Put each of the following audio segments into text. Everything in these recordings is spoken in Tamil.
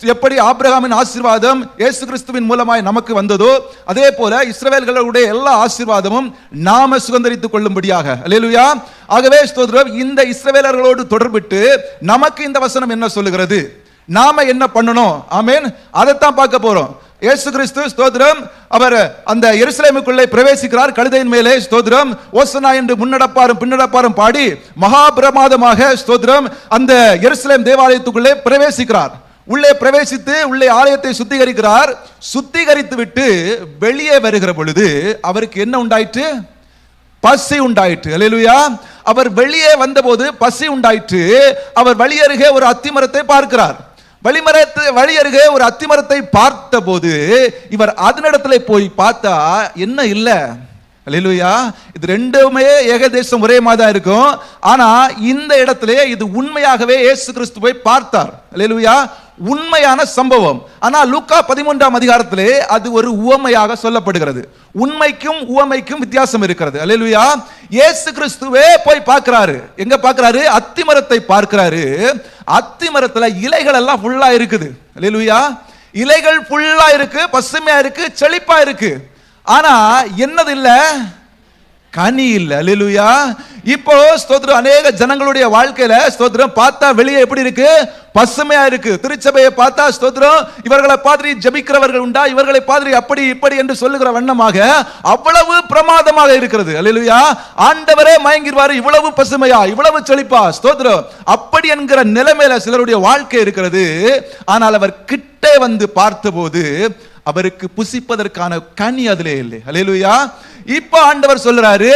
எப்படி ஆபிரகாமின் ஆசீர்வாதம் இயேசு கிறிஸ்துவின் மூலமாய் நமக்கு வந்ததோ அதே போல இஸ்ரவேலர்களுடைய எல்லா ஆசீர்வாதமும் நாம சுதந்தரித்துக் கொள்ளும்படியாக. அல்லேலூயா. ஆகவே ஸ்தோத்திரம், இந்த இஸ்ரவேலர்களோடு தொடர்பிட்டு நமக்கு இந்த வசனம் என்ன சொல்லுகிறது, நாம என்ன பண்ணணும், ஆமென், அதைத்தான் பார்க்க போறோம். இயேசு கிறிஸ்து ஸ்தோத்திரம் அவர் அந்த எருசலேமுக்குள்ளே பிரவேசிக்கிறார். கழுதையின் மேலே ஸ்தோத்திரம் ஓசனா என்று முன்னடப்பாரும் பின்னடப்பாரும் பாடி மகா பிரமாதமாக ஸ்தோத்திரம் அந்த எருசலேம் தேவாலயத்துக்குள்ளே பிரவேசிக்கிறார். உள்ளே பிரவேசித்து உள்ளே ஆலயத்தை சுத்திகரிக்கிறார். சுத்திகரித்து விட்டு வெளியே வருகிற பொழுது அவருக்கு என்ன உண்டாயிற்று? பசி உண்டாயிற்று. அல்லேலூயா. அவர் வெளியே வந்தபோது பசி உண்டாயிற்று. அவர் வழி அருகே ஒரு அத்திமரத்தை பார்க்கிறார். வழி அருகே ஒரு அத்திமரத்தை பார்த்த போது இவர் அதனிடத்துல போய் பார்த்தா என்ன இல்ல. அல்லேலூயா. இது ரெண்டுமே ஏகதேசம் ஒரே மாதிரி தான் இருக்கும். ஆனா இந்த இடத்துல இது உண்மையாகவே இயேசு கிறிஸ்துவை பார்த்தார். அல்லேலூயா. உண்மையான சம்பவம். ஆனா லூக்கா 13ஆம் அதிகாரத்திலே அது ஒரு உவமையாக சொல்லப்படுகிறது. உண்மைக்கும் உவமைக்கும் வித்தியாசம் இருக்கிறது. அல்லேலூயா. இயேசு கிறிஸ்துவே போய் பார்க்கிறாரு. எங்க பார்க்கிறாரு? அத்திமரத்தை பார்க்கிறாரு. அத்திமரத்துல இலைகள் எல்லாம் ஃபுல்லா இருக்குது. அல்லேலூயா. இலைகள் ஃபுல்லா இருக்கு, பசுமையா இருக்கு, செழிப்பா இருக்கு. ஆனா என்னது இல்ல? கனி இல்ல. அல்லேலூயா. இப்போ ஸ்தோத்திரம் அநேக ஜனங்களுடைய வாழ்க்கையில ஸ்தோத்திரம் பார்த்தா வெளியே எப்படி இருக்கு? பசுமையா இருக்கு. திருச்சபையை பார்த்தா ஸ்தோத்திரம் இவர்களை பார்த்து ஜெபிக்கிறவர்கள் உண்டா, இவர்களை பார்த்து அப்படி இப்படி என்று சொல்லுகிற வண்ணமாக அவ்வளவு பிரமாதமாக இருக்கிறது. அல்லேலூயா. ஆண்டவரே மயங்கிடுவாரு, இவ்வளவு பசுமையா, இவ்வளவு செழிப்பா, ஸ்தோத்திரம் அப்படி என்கிற நிலைமையில சிலருடைய வாழ்க்கை இருக்கிறது. ஆனால் அவர் கிட்டே வந்து பார்த்தபோது அவருக்கு புசிப்பதற்கான கனி அதிலே இல்லை. அல்லேலூயா. இப்ப ஆண்டவர் சொல்றாரு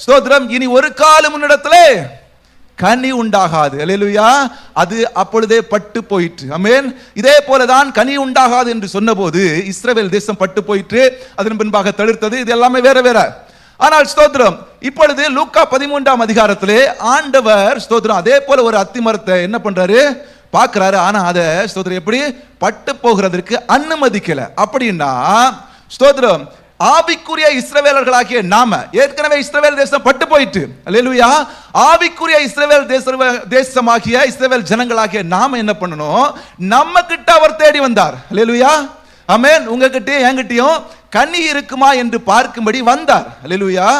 ஸ்தோத்திரம் இனி ஒரு காலம் முன்னிடத்திலே கனி உண்டாகாது. அல்லேலூயா. அது அப்பொழுதே பட்டு போயிற்று. ஆமென். இதே போலதான் கனி உண்டாகாது என்று சொன்னபோது இஸ்ரவேல் தேசம் பட்டு போயிற்று. அதன் பின்பாக தளிர்த்தது. இது எல்லாமே வேற வேற. ஆனால் ஸ்தோத்திரம் இப்பொழுது லூக்கா 13ஆம் அதிகாரத்திலே ஆண்டவர் ஸ்தோத்திரம் அதே போல ஒரு அத்திமரத்தை என்ன பண்றாரு? பார்க்கிறாரு. ஆனா அத ஸ்தோத்திரம் எப்படி பட்டு போகிறதற்கு அனுமதிக்கல. அப்படின்னா ஸ்தோத்திரம் ஆவிக்குரிய இஸ்ரவேலர்களாகிய நாம, ஏற்கனவே இஸ்ரவேல் தேசம் பட்டு போயிட்டு, அல்லேலூயா, ஆவிக்குரிய இஸ்ரவேல் தேசமாகிய இஸ்ரவேல் ஜனங்களாகிய நாம என்ன பண்ணணும்? நம்ம கிட்ட அவர் தேடி வந்தார். அல்லேலூயா. ஆமென். உங்ககிட்டயும் என்கிட்டயும் கனி இருக்குமா என்று பார்க்கும்படி வந்தார். அல்லேலூயா.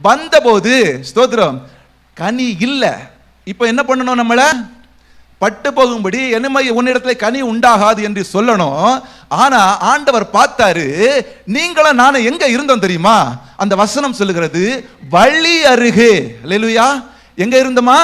வந்தபோது ஸ்தோத்திரம் கனி இல்ல. இப்ப என்ன பண்ணணும்? நம்மள பட்டு போகும்படி என்னமை உன்னிடத்துல கனி உண்டாகாது என்று சொல்லணும். ஆனா ஆண்டவர் பார்த்தாரு. நீங்களும் நானும் எங்க இருந்தோம் தெரியுமா? அந்த வசனம் சொல்லுகிறது வழி அருகே. அல்லேலூயா. எங்க இருந்தோமா?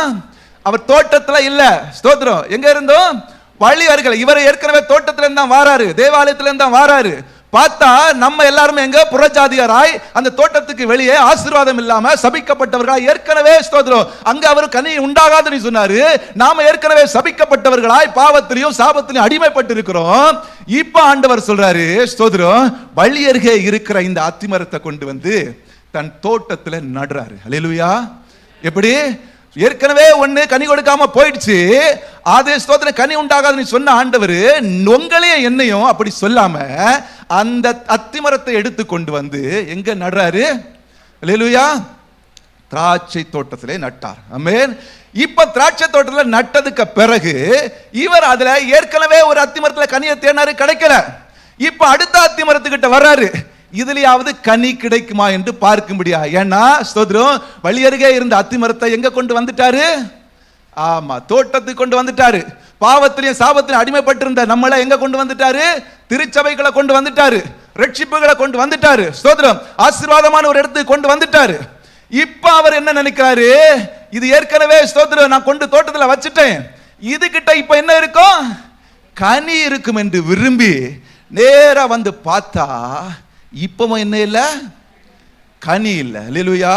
அவர் தோட்டத்துல இல்ல. ஸ்தோத்திரம் எங்க இருந்தோம்? வழி அருகே. இவர் ஏற்கனவே தோட்டத்துல இருந்தா வாராரு, தேவாலயத்துல இருந்தா வாராரு. பார்த்தா நம்ம எல்லாருமே எங்க? புறஜாதியாராய் அந்த தோட்டத்துக்கு வெளியே ஆசீர்வாதம் இல்லாம சபிக்கப்பட்டவர்களாய் ஏற்கனவே ஸ்தோத்திரம் அங்க அவர் கனி உண்டாகாதுன்னு சொன்னாரு. நாம ஏற்கனவே சபிக்கப்பட்டவர்களாய் பாவத்திலையும் சாபத்திலையும் அடிமைப்பட்டு இருக்கிறோம். இப்ப ஆண்டவர் சொல்றாரு ஸ்தோத்திரம் வழி அருகே இருக்கிற இந்த அத்திமரத்தை கொண்டு வந்து தன் தோட்டத்துல நடுறாரு. அல்லேலூயா. எப்படி? ஏற்கனவே ஒண்ணு கனி கொடுக்காம போயிடுச்சு. அது ஸ்தோத்திரம் கனி உண்டாகாதுன்னு சொன்ன ஆண்டவர் உங்களையும் என்னையும் அப்படி சொல்லாம அந்த அத்திமரத்தை எடுத்து கொண்டு வந்து எங்க நடுறாரு? அல்லேலூயா. திராட்சை தோட்டத்திலே நட்டார். ஆமென். இப்ப திராட்சை தோட்டத்துல நட்டதுக்கு பிறகு இவர் அதுல ஏற்கனவே ஒரு அத்திமரத்துல கனியை தேடினாரு, கிடைக்கல. இப்ப அடுத்த அத்திமரத்துக்கிட்ட வர்றாரு. இதுலயாவது கனி கிடைக்குமா என்று பார்க்கும்படியா. ஏன்னா ஸ்தோத்திரம் வழி அருகே இருந்த அத்திமரத்தை எங்க கொண்டு வந்துட்டாரு? ஆமா, தோட்டத்துக்கு கொண்டு வந்துட்டாரு. பாவத்திலையும் சாபத்திலையும் அடிமைப்பட்டிருந்த நம்மளை எங்க கொண்டு வந்துட்டாரு? திருச்சபைகளை கொண்டு வந்துட்டாரு, ரட்சிப்புகளை கொண்டு வந்துட்டாரு. ஸ்தோத்திரம் ஆசீர்வாதமான ஒரு இடத்துக்கு கொண்டு வந்துட்டாரு. இப்ப அவர் என்ன நினைக்கிறாரு? இது ஏற்கனவே ஸ்தோத்திரம் நான் கொண்டு தோட்டத்துல வச்சுட்டேன், இது கிட்ட இப்ப என்ன இருக்கும்? கனி இருக்கும் என்று விரும்பி நேரா வந்து பார்த்தா இப்பவும் என்ன இல்ல? கனி இல்ல. அல்லேலூயா.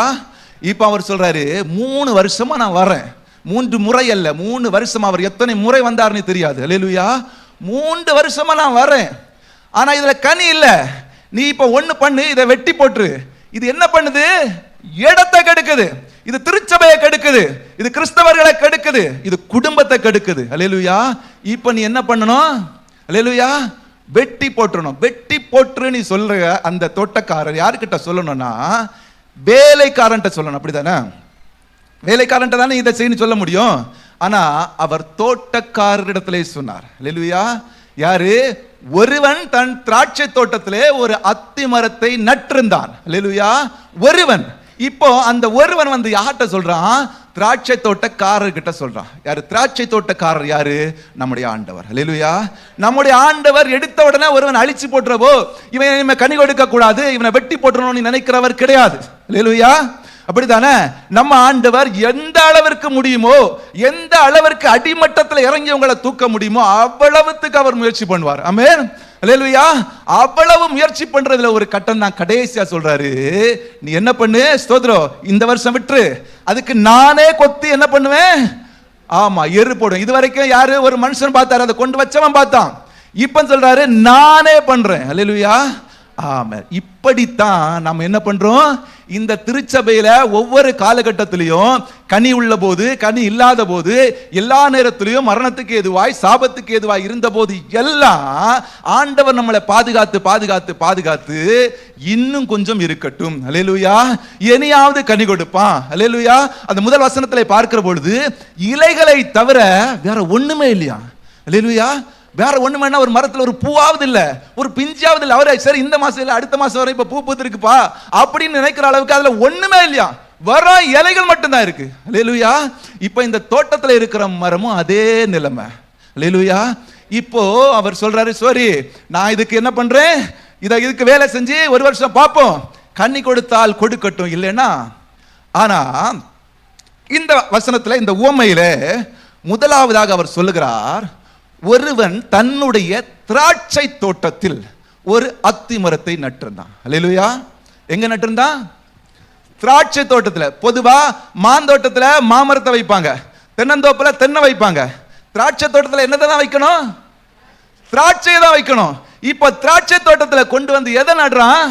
இப்ப அவர் சொல்றாரு 3 வருஷமா நான் வரேன். 3 முறை அல்ல, 3 வருஷமா. அவர் எத்தனை முறை வந்தார்னு தெரியாது. அல்லேலூயா. 3 வருஷமா நான் வரேன், ஆனா இதுல கனி இல்ல. நீ இப்ப ஒண்ணு பண்ணு, இதை வெட்டி போட்டுரு. இது என்ன பண்ணுது? இடத்தை கெடுக்குது. இது திருச்சபையை கெடுக்குது, இது கிறிஸ்தவர்களை கெடுக்குது, இது குடும்பத்தை கெடுக்குது. அல்லேலூயா. இப்ப நீ என்ன பண்ணணும்? அல்லேலூயா. வெட்டி போட்டுறணும். வெட்டி போட்டு நீ சொல்ற அந்த தோட்டக்காரர் யாருக்கிட்ட சொல்லணும்னா வேலைக்காரன் சொல்லணும். அப்படித்தானே? வேலைக்காரன் தானே இதை செய்யணும் சொல்ல முடியும். ஆனா அவர் தோட்டக்காரரிடத்திலே சொன்னார். அல்லேலூயா. யாரு? ஒருவன் தன் திராட்சை தோட்டத்திலே ஒரு அத்தி மரத்தை நட்டிருந்தான். அல்லேலூயா. ஒருவன். இப்போ அந்த ஒருவன் வந்து யார்கிட்ட சொல்றான்? திராட்சை தோட்டக்காரர்கிட்ட சொல்றான். யாரு திராட்சை தோட்டக்காரர்? யாரு? நம்முடைய ஆண்டவர். அல்லேலூயா. நம்முடைய ஆண்டவர் எடுத்த உடனே ஒருவன் அழிச்சு போட்டுறவோ, இவன் கனி கொடுக்க கூடாது, இவனை வெட்டி போட்டுறணும்னு நினைக்கிறவர் கிடையாது. அல்லேலூயா. அப்படித்தானே? நம்ம ஆண்டவர் எந்த அளவிற்கு முடியுமோ, எந்த அளவிற்கு அடிமட்டத்தில் இறங்கி உங்களை தூக்க முடியுமோ அவ்வளவுக்கு அவர் முயற்சி பண்ணுவார். ஆமென். அல்லேலூயா. அவ்வளவு முயற்சி பண்றதுல ஒரு கட்டம் தான் கடைசியா சொல்றாரு, நீ என்ன பண்ணு? ஸ்தோத்திரம். இந்த வருஷம் விட்டு அதுக்கு நானே கொத்தி என்ன பண்ணுவேன்? ஆமா, எரு போடும். இது வரைக்கும் யாரு? ஒரு மனுஷன் பார்த்தாரு, அதை கொண்டு வச்சவன் பார்த்தான். இப்ப சொல்றாரு, நானே பண்றேன். அல்லேலூயா. ஆமா. இப்படித்தான் நாம் என்ன பண்றோம்? இந்த திருச்சபையில ஒவ்வொரு காலகட்டத்திலையும் கனி உள்ள போது, கனி இல்லாத போது, எல்லா நேரத்திலையும் மரணத்துக்கு ஏதுவாய், சாபத்துக்கு ஏதுவாய் இருந்த போது எல்லாம் ஆண்டவர் நம்மளை பாதுகாத்து பாதுகாத்து பாதுகாத்து இன்னும் கொஞ்சம் இருக்கட்டும். அல்லேலூயா. இனியாவது கனி கொடுப்பான். அல்லேலூயா. அந்த முதல் வசனத்திலே பார்க்கிற பொழுது இலைகளை தவிர வேற ஒண்ணுமே இல்லையா? அல்லேலூயா. வேற ஒண்ணு வேணா, ஒரு மரத்துல ஒரு பூவாவது இல்ல, ஒரு பிஞ்சாவது இல்ல. அவரே சரி இந்த மாசம் இல்ல, அடுத்த மாசம் வரை இப்ப பூ பூத்திருக்குப்பா அப்படின்னு நினைக்கிற அளவுக்கு அதுல ஒண்ணுமே இல்லையா? வர இலைகள் மட்டும்தான் இருக்கு. அல்லேலூயா. இப்ப இந்த தோட்டத்துல இருக்கிற மரமும் அதே நிலைமை. அல்லேலூயா. இப்போ அவர் சொல்றாரு, சரி நான் இதுக்கு என்ன பண்றேன்? இதுக்கு வேலை செஞ்சு ஒரு வருஷம் பார்ப்போம், கனி கொடுத்தால் கொடுக்கட்டும், இல்லைன்னா. ஆனா இந்த வசனத்துல, இந்த உவமையில முதலாவதாக அவர் சொல்லுகிறார், ஒருவன் தன்னுடைய திராட்சை தோட்டத்தில் ஒரு அத்தி மரத்தை நட்டிருந்தான். அல்லேலூயா. எங்க நட்டிருந்தான்? திராட்சை தோட்டத்தில். பொதுவா மாந்தோட்டத்தில் மாமரத்தை வைப்பாங்க, தென்னந்தோப்புல தென்னை வைப்பாங்க. திராட்சை தோட்டத்தில் என்னதான் வைக்கணும்? திராட்சையை தான் வைக்கணும். இப்ப திராட்சை தோட்டத்தில் கொண்டு வந்து எதை நடுறான்?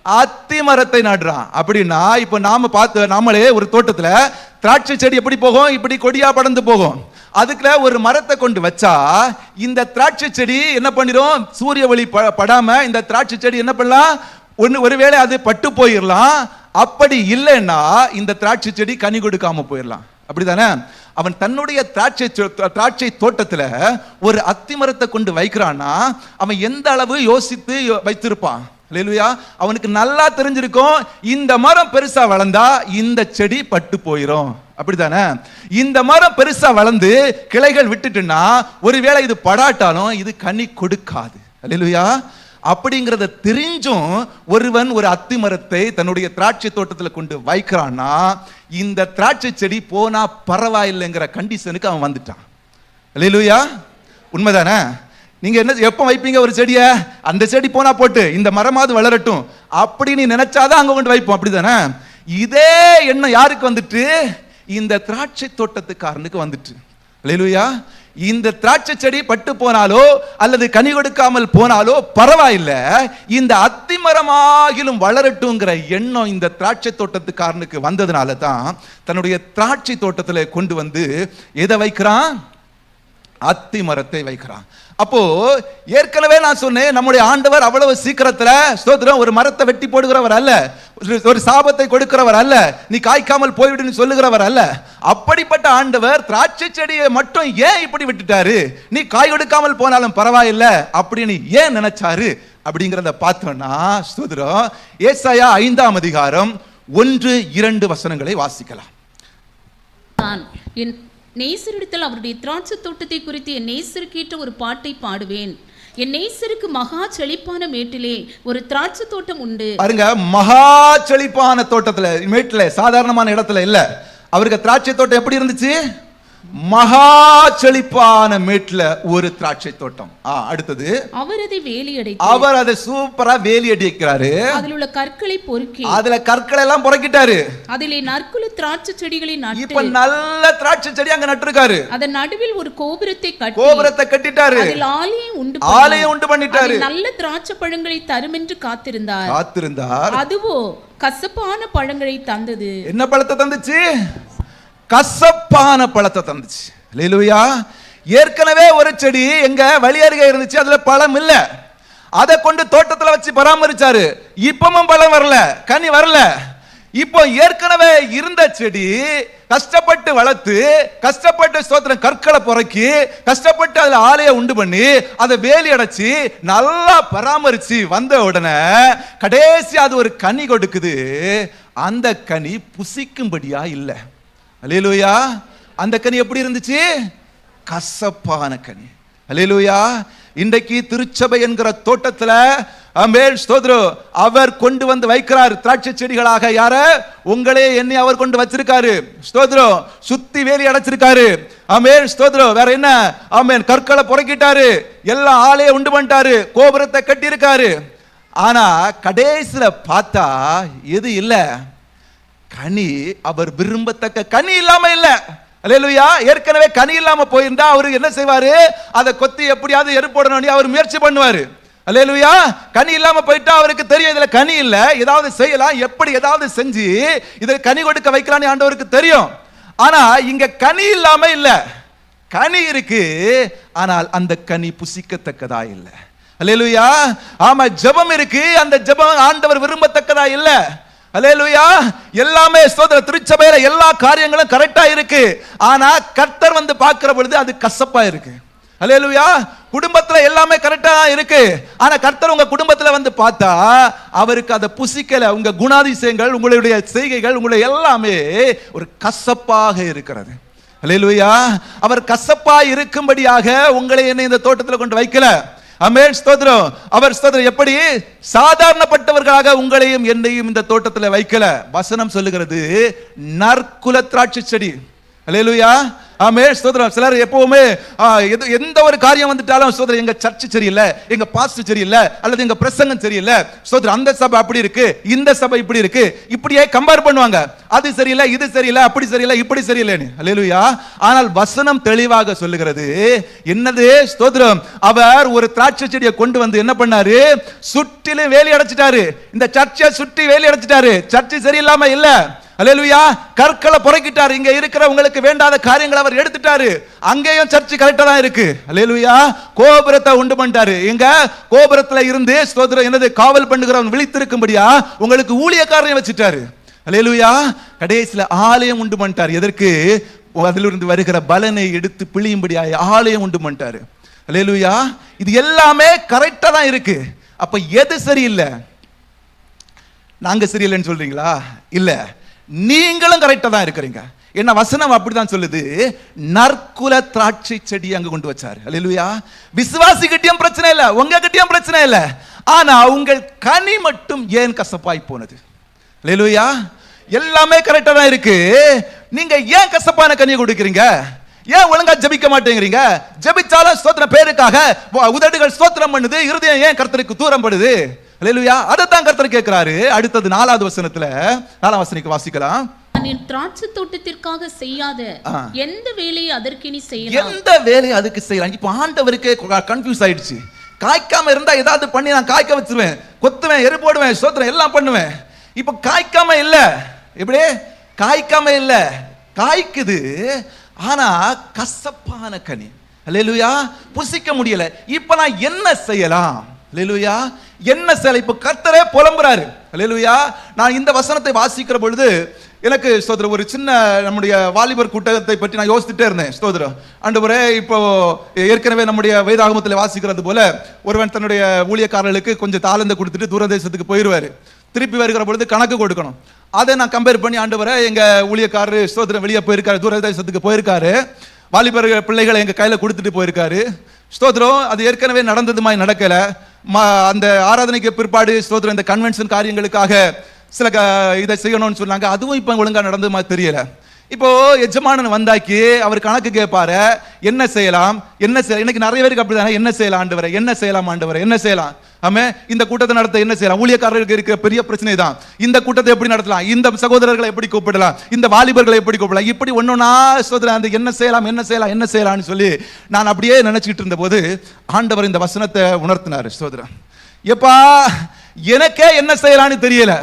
அத்தி மரத்தை நடுறான். அப்படின்னா இப்ப நாம பார்த்து, நாமளே ஒரு தோட்டத்துல திராட்சை செடி எப்படி போகும்? இப்படி கொடியா படர்ந்து போகும். அதுக்குள்ள ஒரு மரத்தை கொண்டு வச்சா இந்த திராட்சை செடி என்ன பண்ணிரும்? சூரிய ஒளி படாம இந்த திராட்சை செடி என்ன பண்ணலாம்? ஒருவேளை அது பட்டு போயிடலாம். அப்படி இல்லைன்னா இந்த திராட்சை செடி கனி கொடுக்காம போயிடலாம். அப்படிதானே? அவன் தன்னுடைய திராட்சை தோட்டத்துல ஒரு அத்தி மரத்தை கொண்டு வைக்கிறான்னா அவன் எந்த அளவு யோசித்து வைத்திருப்பான். அல்லேலூயா. அவனுக்கு நல்லா தெரிஞ்சிருக்கும், இந்த மரம் பெருசா வளர்ந்தா இந்த செடி பட்டு போயிரும். அப்படித்தானே? இந்த மரம் பெருசா வளர்ந்து கிளைகள் விட்டுட்டுன்னா ஒருவேளை இது படாட்டாலும் இது கனி கொடுக்காது. அல்லேலூயா. அப்படிங்கிறத தெரிஞ்சும் ஒருவன் ஒரு அத்தி மரத்தை தன்னுடைய திராட்சை தோட்டத்தில் கொண்டு வைக்கிறான்னா இந்த திராட்சை செடி போனா பரவாயில்லைங்கிற கண்டிஷனுக்கு அவன் வந்துட்டான். அல்லேலூயா. உண்மைதானே? நீங்க என்ன எப்ப வைப்பீங்க ஒரு செடிய? அந்த செடி போனா போட்டு இந்த மரமாவது வளரட்டும் அப்படின்னு நினைச்சாதான் அங்க கொண்டு வைப்போம். அப்படிதானே? இதே எண்ணம் யாருக்கு வந்துட்டு? இந்த திராட்சை தோட்டத்துக்காரனுக்கு வந்துட்டு. அல்லேலூயா. இந்த திராட்சை செடி பட்டு போனாலோ அல்லது கனி கொடுக்காமல் போனாலோ பரவாயில்ல, இந்த அத்தி மரமாகிலும் வளரட்டுங்கிற எண்ணம் இந்த திராட்சை தோட்டத்துக்காரனுக்கு வந்ததுனால தான் தன்னுடைய திராட்சை தோட்டத்தில் கொண்டு வந்து எதை வைக்கிறான்? அத்தி மரத்தை வைக்கிறான். அப்போ ஏற்கனவே நான் சொன்னேன், நம்முடைய ஆண்டவர் அவ்வளவு சீக்கிரத்துல ஸ்தோத்திரம் ஒரு மரத்தை வெட்டி போடுகிறவர் அல்ல, ஒரு சாபத்தை கொடுக்கிறவர் அல்ல, நீ காய்க்காமல் போய்விடுன்னு சொல்லுகிறவர் அல்ல. அப்படிப்பட்ட ஆண்டவர் திராட்சை செடியை மட்டும் ஏன் இப்படி விட்டுட்டாரு? நீ காய் கொடுக்காமல் போனாலும் பரவாயில்ல அப்படின்னு ஏன் நினைச்சாரு? அப்படிங்கிறத பார்த்தோம்னா ஸ்தோத்திரம் ஏசாயா 5ஆம் அதிகாரம் 1-2 வசனங்களை வாசிக்கலாம். நேசரிடத்தில் அவருடைய திராட்சை தோட்டத்தை குறித்து என் நேசர் கேட்ட ஒரு பாட்டை பாடுவேன். என் நேசருக்கு மகா செழிப்பான மேட்டிலே ஒரு திராட்சை தோட்டம் உண்டு. பாருங்க, மகா செழிப்பான தோட்டத்துல, மேட்டில, சாதாரணமான இடத்துல இல்ல. அவருக்கு திராட்சை தோட்டம் எப்படி இருந்துச்சு? மகா செழிப்பான மேட்ல ஒரு திராட்சை தோட்டம். அடுத்தது, அவர் அதை வேலி அடைத்து, அவர் அதை சூப்பரா வேலி அடிக்கிறாரு. அதில் உள்ள கற்களை பொறுக்கி, அதுல கற்களை எல்லாம் பொறுக்கிட்டாரு. அதிலே நற்குல திராட்சை செடிகளை நட்டு, இப்ப நல்ல திராட்சை செடி அங்க நட்டிருக்காரு. அதன் நடுவில் ஒரு கோபுரத்தை கட்டிட்டாரு. அதில் ஆலயம் உண்டு பண்ணிட்டாரு. நல்ல திராட்சை பழங்களை தரும் என்று காத்திருந்தார். அதுவோ கசப்பான பழங்களை தந்தது. என்ன பழத்தை தந்துச்சு? கசப்பான பழத்தை தந்துச்சு. அல்லேலூயா. ஏற்கனவே ஒரு செடி எங்க வழி அருகே இருந்துச்சு, அதுல பழம் இல்ல. அதை கொண்டு தோட்டத்துல வச்சு பராமரிச்சாரு. இப்பவும் பழம் வரல, கனி வரல. இப்போ ஏற்கனவே இருந்த செடி கஷ்டப்பட்டு வளர்த்து, கஷ்டப்பட்டு ஸ்தோத்திரம் கற்களை புறக்கி, கஷ்டப்பட்டு அதுல ஆலையை உண்டு பண்ணி, அதை வேலி அடைச்சி நல்லா பராமரிச்சு வந்த உடனே கடைசி அது ஒரு கனி கொடுக்குது. அந்த கனி புசிக்கும்படியா இல்ல. அல்லேலூயா. அந்த கனி எப்படி இருந்துச்சு? கசப்பான கனி. அல்லேலூயா. இன்றைக்கு திருச்சபை என்கிற தோட்டத்துல ஆமென் ஸ்தோத்திரம் அவர் கொண்டு வந்து வைக்கிறார் திராட்சை செடிகளாக. யார? உங்களே என்னை அவர் கொண்டு வச்சிருக்காரு. ஸ்தோத்திரம். சுத்தி வேலி அடைச்சிருக்காரு. ஆமென் ஸ்தோத்திரம். வேற என்ன? ஆமென் கற்களை புறக்கிட்டாரு, எல்லாம் ஆலையை உண்டு பண்ணிட்டாரு, கோபுரத்தை கட்டி இருக்காரு. ஆனா கடைசியில பார்த்தா எது இல்ல? கனி அவர் விரும்பத்தக்க கனி இல்லாம இல்ல. அல்லேலூயா. ஏற்கனவே கனி இல்லாம போயிருந்தா அவரு என்ன செய்வாரு? அதை கொத்தி எப்படியாவது எருப்போடணும் அவர் முயற்சி பண்ணுவாரு. அல்லேலூயா. கனி இல்லாம போயிட்டா அவருக்கு தெரியும் இதுல கனி இல்ல, ஏதாவது செய்யலாம், எப்படி ஏதாவது செஞ்சு இதை கனி கொடுக்க வைக்கலாம்னு ஆண்டவருக்கு தெரியும். ஆனா இங்க கனி இல்லாம இல்ல, கனி இருக்கு, ஆனால் அந்த கனி புசிக்கத்தக்கதா இல்ல. அல்லேலூயா. ஆமா, ஜெபம் இருக்கு, அந்த ஜெபம் ஆண்டவர் விரும்பத்தக்கதா இல்ல. அல்லேலூயா. எல்லாமே ஸ்தோத்திர திருச்சபையில எல்லா காரியங்களும் கரெக்டா இருக்கு. ஆனா கர்த்தர் வந்து பார்க்கிற பொழுது அது கசப்பா இருக்கு. அல்லேலூயா. குடும்பத்துல எல்லாமே கரெக்டா இருக்கு. ஆனா கர்த்தர் உங்க குடும்பத்துல வந்து பார்த்தா அவருக்கு அதை புசிக்கல. உங்க குணாதிசயங்கள், உங்களுடைய செய்கைகள், உங்களுடைய எல்லாமே ஒரு கசப்பாக இருக்கிறது. அல்லேலூயா. அவர் கசப்பா இருக்கும்படியாக உங்களை என்ன இந்த தோட்டத்தில் கொண்டு வைக்கல. ஆமென் ஸ்தோத்திரம். அவர் ஸ்தோத்திரம் எப்படி சாதாரணப்பட்டவர்களாக உங்களையும் என்னையும் இந்த தோட்டத்தில் வைக்கல. வசனம் சொல்லுகிறது நற்குல திராட்சை செடி. அல்லேலூயா. ஆமென் ஸ்தோத்திரம். சிலர் எப்பவுமே எந்த ஒரு காரியம் வந்துட்டாலும் ஸ்தோத்திரம் எங்க சர்ச் சரியில்லை, எங்க பாஸ்டர் சரியில்லை, அல்லது எங்க பிரசங்கம் சரியில்லை, ஸ்தோத்திரம் அந்த சபை அப்படி இருக்கு, இந்த சபை இப்படி இருக்கு, இப்படியே கம்பேர் பண்ணுவாங்க. அது சரியில்லை, இது சரியில்லை, அப்படி சரியில்லை, இப்படி சரியில்லைன்னு. அல்லேலூயா. ஆனால் வசனம் தெளிவாக சொல்லுகிறது என்னது? ஸ்தோத்திரம். அவர் ஒரு திராட்சை செடியை கொண்டு வந்து என்ன பண்ணாரு? சுற்றிலும் வேலி அடைச்சிட்டாரு. இந்த சர்ச்சை சுற்றி வேலி அடைச்சிட்டாரு. சர்ச்சை சரியில்லாம இல்ல. அல்லேலூயா. கற்களை புறக்கிட்டாரு. இங்க இருக்கிற உங்களுக்கு வேண்டாத காரியங்களை அவர் எடுத்துட்டாரு. அங்கேயும் சர்ச் கரெக்டா தான் இருக்கு. அல்லேலூயா. கோபுரத்தை உண்டு பண்ணிட்டாரு. எங்க கோபுரத்துல இருந்து ஸ்தோத்திரம் என்னது காவல் பண்ணுகிறவன் விழித்திருக்கும்படியா உங்களுக்கு ஊழியக்காரனை வச்சிட்டாரு. அல்லேலூயா. கடைசியில ஆலயம் உண்டு பண்ணிட்டாரு. எதற்கு? அதிலிருந்து வருகிற பலனை எடுத்து பிழியும்படியா ஆலயம் உண்டு பண்ணிட்டாரு. அல்லேலூயா. இது எல்லாமே கரெக்டா தான் இருக்கு. அப்ப எது சரியில்லை? நாங்க சரியில்லைன்னு சொல்றீங்களா? இல்ல, நீங்களும் கரெக்டா தான் இருக்கிறீங்க. என்ன வசனம் அப்படிதான் சொல்லுது. நற்குல திராட்சை செடி அங்க கொண்டு வச்சாரு. அல்லேலூயா. விசுவாசி கிட்டயும் பிரச்சனை இல்ல, உங்க கிட்டயும் பிரச்சனை இல்ல. ஆனா உங்கள் கனி மட்டும் ஏன் கசப்பாய் போனது? அல்லேலூயா. எல்லாமே கரெக்டா தான் இருக்கு. நீங்க ஏன் கசப்பான கனியை கொடுக்கிறீங்க? ஏன் ஒழுங்கா ஜெபிக்க மாட்டேங்கிறீங்க? ஜெபிச்சாலும் ஸ்தோத்திர பேருக்காக உதடுகள் ஸ்தோத்திரம் பண்ணுது, இருதயம் ஏன் கர்த்தருக்கு தூரம் படுது? அல்லேலூயா. அதைத்தான் கர்த்தர் கேட்கிறாரு. அடுத்தது 4வது வசனத்துல 4ஆம் வசனத்தை வாசிக்கலாம். என் திராட்சை தோட்டத்திற்காக செய்யாத எந்த வேலையை அதற்கு நீ செய்யலாம்? எந்த வேலையை அதுக்கு செய்யலாம்? இப்போ ஆண்டவருக்கு கன்ஃபியூஸ் ஆயிடுச்சு. காய்க்காம இருந்தா ஏதாவது பண்ணி நான் காய்க்க வச்சிருவேன், கொத்துவேன், எரு போடுவேன், ஸ்தோத்திரம் எல்லாம் பண்ணுவேன். இப்போ காய்க்காம இல்ல. எப்படி? காய்க்காம இல்ல, காய்க்குது, ஆனா கசப்பான கனி. அல்லேலூயா. புசிக்க முடியல. இப்ப நான் என்ன செய்யலாம்? அல்லேலூயா. என்ன செய்யலாம்? இப்ப கர்த்தரே புலம்புறாரு. அல்லேலூயா. நான் இந்த வசனத்தை வாசிக்கிற பொழுது எனக்கு ஸ்தோத்திரம் ஒரு சின்ன நம்முடைய வாலிபர் கூட்டத்தை பற்றி நான் யோசிச்சுட்டே இருந்தேன். ஸ்தோத்திரம். ஆண்டவரே, இப்போ ஏற்கனவே நம்முடைய வேதாகமத்தில் வாசிக்கிறது போல ஒருவன் தன்னுடைய ஊழியக்காரர்களுக்கு கொஞ்சம் தாளந்தை கொடுத்துட்டு தூரதேசத்துக்கு போயிடுவாரு. திருப்பி வருகிற பொழுது கணக்கு கொடுக்கணும். அதை நான் கம்பேர் பண்ணி ஆண்டவரே, எங்க ஊழியக்காரர் ஸ்தோத்திரம் வெளியே போயிருக்காரு, தூரதேசத்துக்கு போயிருக்காரு, வாலிபர் பிள்ளைகளை எங்க கையில கொடுத்துட்டு போயிருக்காரு. ஸ்தோத்திரம். அது ஏற்கனவே நடந்தது மாதிரி நடக்கல. அந்த ஆராதனைக்கு பிற்பாடு ஸ்தோத்திரம் இந்த கன்வென்ஷன் காரியங்களுக்காக சில இதை செய்யணும்னு சொன்னாங்க. அதுவும் இப்ப ஒழுங்கா நடந்தது மாதிரி தெரியல. இப்போ எஜமானன் வந்தாக்கி அவர் கணக்கு கேட்பாரு, என்ன செய்யலாம், என்ன செய்யலாம். இன்னைக்கு நிறைய பேருக்கு அப்படிதானே, என்ன செய்யலாம் ஆண்டவரே, என்ன செய்யலாம் ஆண்டவரே, என்ன செய்யலாம். ஆமே, இந்த கூட்டத்தை நடத்த என்ன செய்யலாம்? ஊழியக்காரர்களுக்கு இருக்கிற பெரிய பிரச்சனை தான். இந்த கூட்டத்தை எப்படி நடத்தலாம், இந்த சகோதரர்களை எப்படி கூப்பிடலாம், இந்த வாலிபர்களை எப்படி கூப்பிடலாம், இப்படி ஒன்னொன்னா சொல்றேன். அந்த என்ன செய்யலாம், என்ன செய்யலாம், என்ன செய்யலாம்னு சொல்லி நான் அப்படியே நினைச்சிட்டு இருந்த போது ஆண்டவர் இந்த வசனத்தை உணர்த்தினார். சகோதரன், எப்பா எனக்கே என்ன செய்யலாம்னு தெரியல.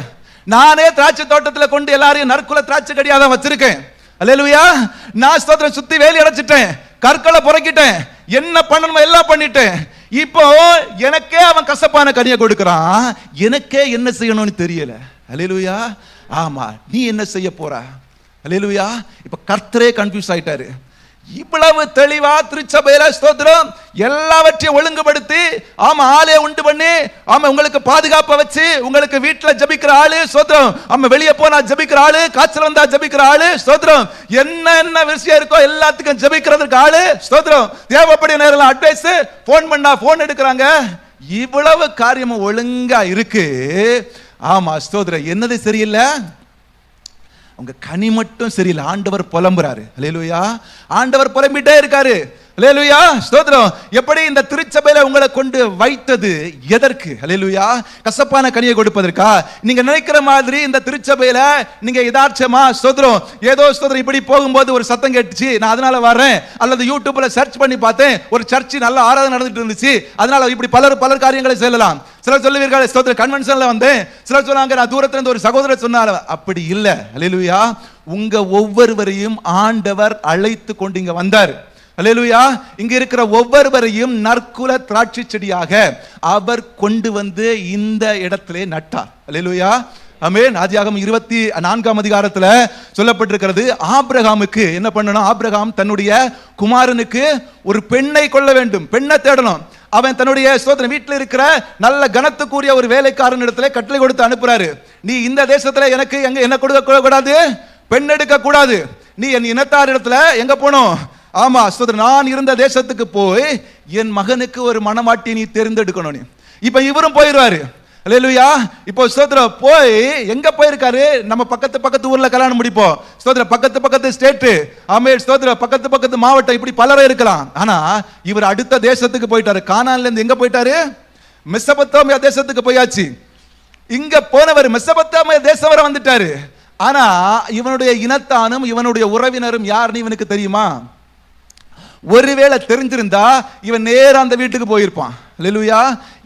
நானே திராட்சை தோட்டத்தில் கொண்டு எல்லாரையும் நற்குல திராட்சை கடியா தான் வச்சிருக்கேன். அல்லேலூயா. நான் ஸ்தோத்திரம் சுத்தி வேலி அடைச்சிட்டேன், கற்களை புறக்கிட்டேன், என்ன பண்ணணுமோ எல்லாம் பண்ணிட்டேன். இப்போ எனக்கே அவன் கசப்பான கனியை கொடுக்கிறான், எனக்கே என்ன செய்யணும்னு தெரியல. அல்லேலூயா. ஆமா, நீ என்ன செய்ய போற? அல்லேலூயா. இப்ப கர்த்தரே கன்ஃபியூஸ் ஆயிட்டாரு. இவ்வளவு தெளிவா திருச்சபையில ஸ்தோத்திரம் எல்லாவற்றையும் ஒழுங்குபடுத்தி, ஆமா, ஆளே உண்டு பண்ணி, ஆமா, உங்களுக்கு பாதுகாப்பை வச்சு, உங்களுக்கு வீட்டுல ஜபிக்கிற ஆளு ஸ்தோத்திரம், ஆமா, வெளியே போனா ஜபிக்கிற ஆளு, காய்ச்சல் வந்தா ஜபிக்கிற ஆளு ஸ்தோத்திரம், என்ன விஷயம் இருக்கோ எல்லாத்துக்கும் ஜபிக்கிறதுக்கு ஆளு ஸ்தோத்திரம், தேவைப்படிய நேரம் அட்வைஸ், போன் பண்ணா போன் எடுக்கிறாங்க. இவ்வளவு காரியமும் ஒழுங்கா இருக்கு. ஆமா ஸ்தோத்திரம். என்னது சரியில்லை? உங்க கனி மட்டும் சரியில்லை. ஆண்டவர் புலம்புறாரு. அல்லேலூயா. ஆண்டவர் புலம்பிட்டே இருக்காரு. அல்லேலூயா. ஸ்தோத்திரம். எப்படி இந்த திருச்சபையில உங்களை கொண்டு வைத்தது எதற்கு? அல்லேலூயா. கசப்பான கனியை கொடுப்பதற்கா? நீங்க நினைக்கிற மாதிரி இந்த திருச்சபையில நீங்க யதார்த்தமா ஸ்தோத்திரம் ஏதோ ஸ்தோத்திரம் இப்படி போகும்போது ஒரு சத்தம் கேட்டுச்சு, நான் அதனால வரேன், அல்லது யூடியூப்ல சர்ச் பண்ணி பார்த்தேன், ஒரு சர்ச் நல்ல ஆராதனை நடந்துட்டு இருந்துச்சு, அதனால இப்படி பலர் காரியங்களை சொல்லலாம். சிலர் சொல்லுவீர்கள் ஸ்தோத்திரம் கன்வென்ஷன்ல வந்தேன், சிலர் சொன்னாங்க நான் தூரத்துல இருந்து ஒரு சகோதரர் சொன்னார். அப்படி இல்ல. அல்லேலூயா. உங்க ஒவ்வொருவரையும் ஆண்டவர் அழைத்து கொண்டு இங்க வந்தார். அல்லேலூயா. இங்க இருக்கிற ஒவ்வொருவரையும் நற்குல திராட்சை செடியாக அவர் கொண்டு வந்து இந்த இடத்திலே நட்டார். அல்லேலூயா. ஆமென். ஆதியாகமம் 24ஆம் அதிகாரத்துல சொல்லப்பட்டிருக்கிறது, ஆபிரகாமுக்கு என்ன பண்ணணும்? ஆபிரகாம் தன்னுடைய குமாரனுக்கு ஒரு பெண்ணை கொள்ள வேண்டும், பெண்ணை தேடணும். அவன் தன்னுடைய ஸ்தோத்திரம் வீட்டில் இருக்கிற நல்ல கனத்துக்குரிய ஒரு வேலைக்காரன் இடத்துல கட்டளை கொடுத்து அனுப்புறாரு, நீ இந்த தேசத்துல எனக்கு என்ன கொடுக்க கூடாது, பெண் எடுக்க கூடாது, நீ என் இனத்தார் இடத்துல எங்க போனோம்? ஆமா ஸ்தோத்திரம், நான் இருந்த தேசத்துக்கு போய் என் மகனுக்கு ஒரு மணவாட்டி நீ தேர்ந்தெடுக்கணும். இப்ப இவரும் போயிடுவாரு. அல்லேலூயா. இப்போ ஸ்தோத்திரம் போய் எங்க போயிருக்காரு? நம்ம பக்கத்து ஊர்ல கல்யாணம் முடிப்போம் ஸ்தோத்திரம், பக்கத்து ஸ்டேட், ஆமென் ஸ்தோத்திரம், பக்கத்து மாவட்டம், இப்படி பலரும் இருக்கலாம். ஆனா இவர் அடுத்த தேசத்துக்கு போயிட்டாரு. கானான்ல இருந்து எங்க போயிட்டாரு? மெசொப்பொத்தாமியா தேசத்துக்கு போயாச்சு. இங்க போனவர் மெசொப்பொத்தாமியா தேசம் வரை வந்துட்டாரு. ஆனா இவனுடைய இனத்தானும் இவனுடைய உறவினரும் யாருன்னு இவனுக்கு தெரியுமா? ஒருவேளை தெரிஞ்சிருந்தா இவன் நேரா அந்த வீட்டுக்கு போயிருப்பான். அல்லேலூயா.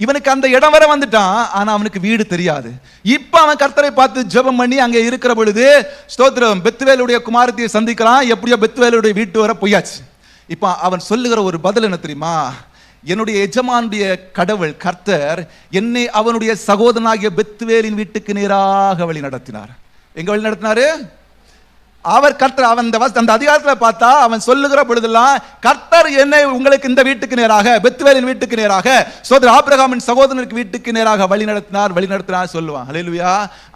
இவனுக்கு அந்த இடம் வரை வந்துட்டான், ஆனா அவனுக்கு வீடு தெரியாது. இப்ப அவன் கர்த்தரை பார்த்து ஜெபம் பண்ணி அங்க இருக்கிற பொழுது ஸ்தோத்திரம் பெத்துவேலுடைய குமாரத்தியை சந்திக்கிறான். எப்படியோ பெத்துவேலுடைய வீட்டு வரை போயாச்சு. இப்ப அவன் சொல்லுகிற ஒரு பதில் என்ன தெரியுமா? என்னுடைய எஜமானுடைய கடவுள் கர்த்தர் என்னை அவனுடைய சகோதரனாகிய பெத்துவேலின் வீட்டுக்கு நேராக வழி நடத்தினார். எங்க வழி நடத்தினாரு? அவர் கர்த்தர். அந்த அதிகாரத்துல பார்த்தா அவன் சொல்லுகிற பொழுதெல்லாம் கர்த்தர் என்னை உங்களுக்கு இந்த வீட்டுக்கு நேராக, பெத்துவேலின் வீட்டுக்கு நேராக, சோதரர் ஆபிரகாமின் சகோதரனுக்கு வீட்டுக்கு நேராக வழி நடத்தினார் சொல்லுவான். அல்லேலூயா.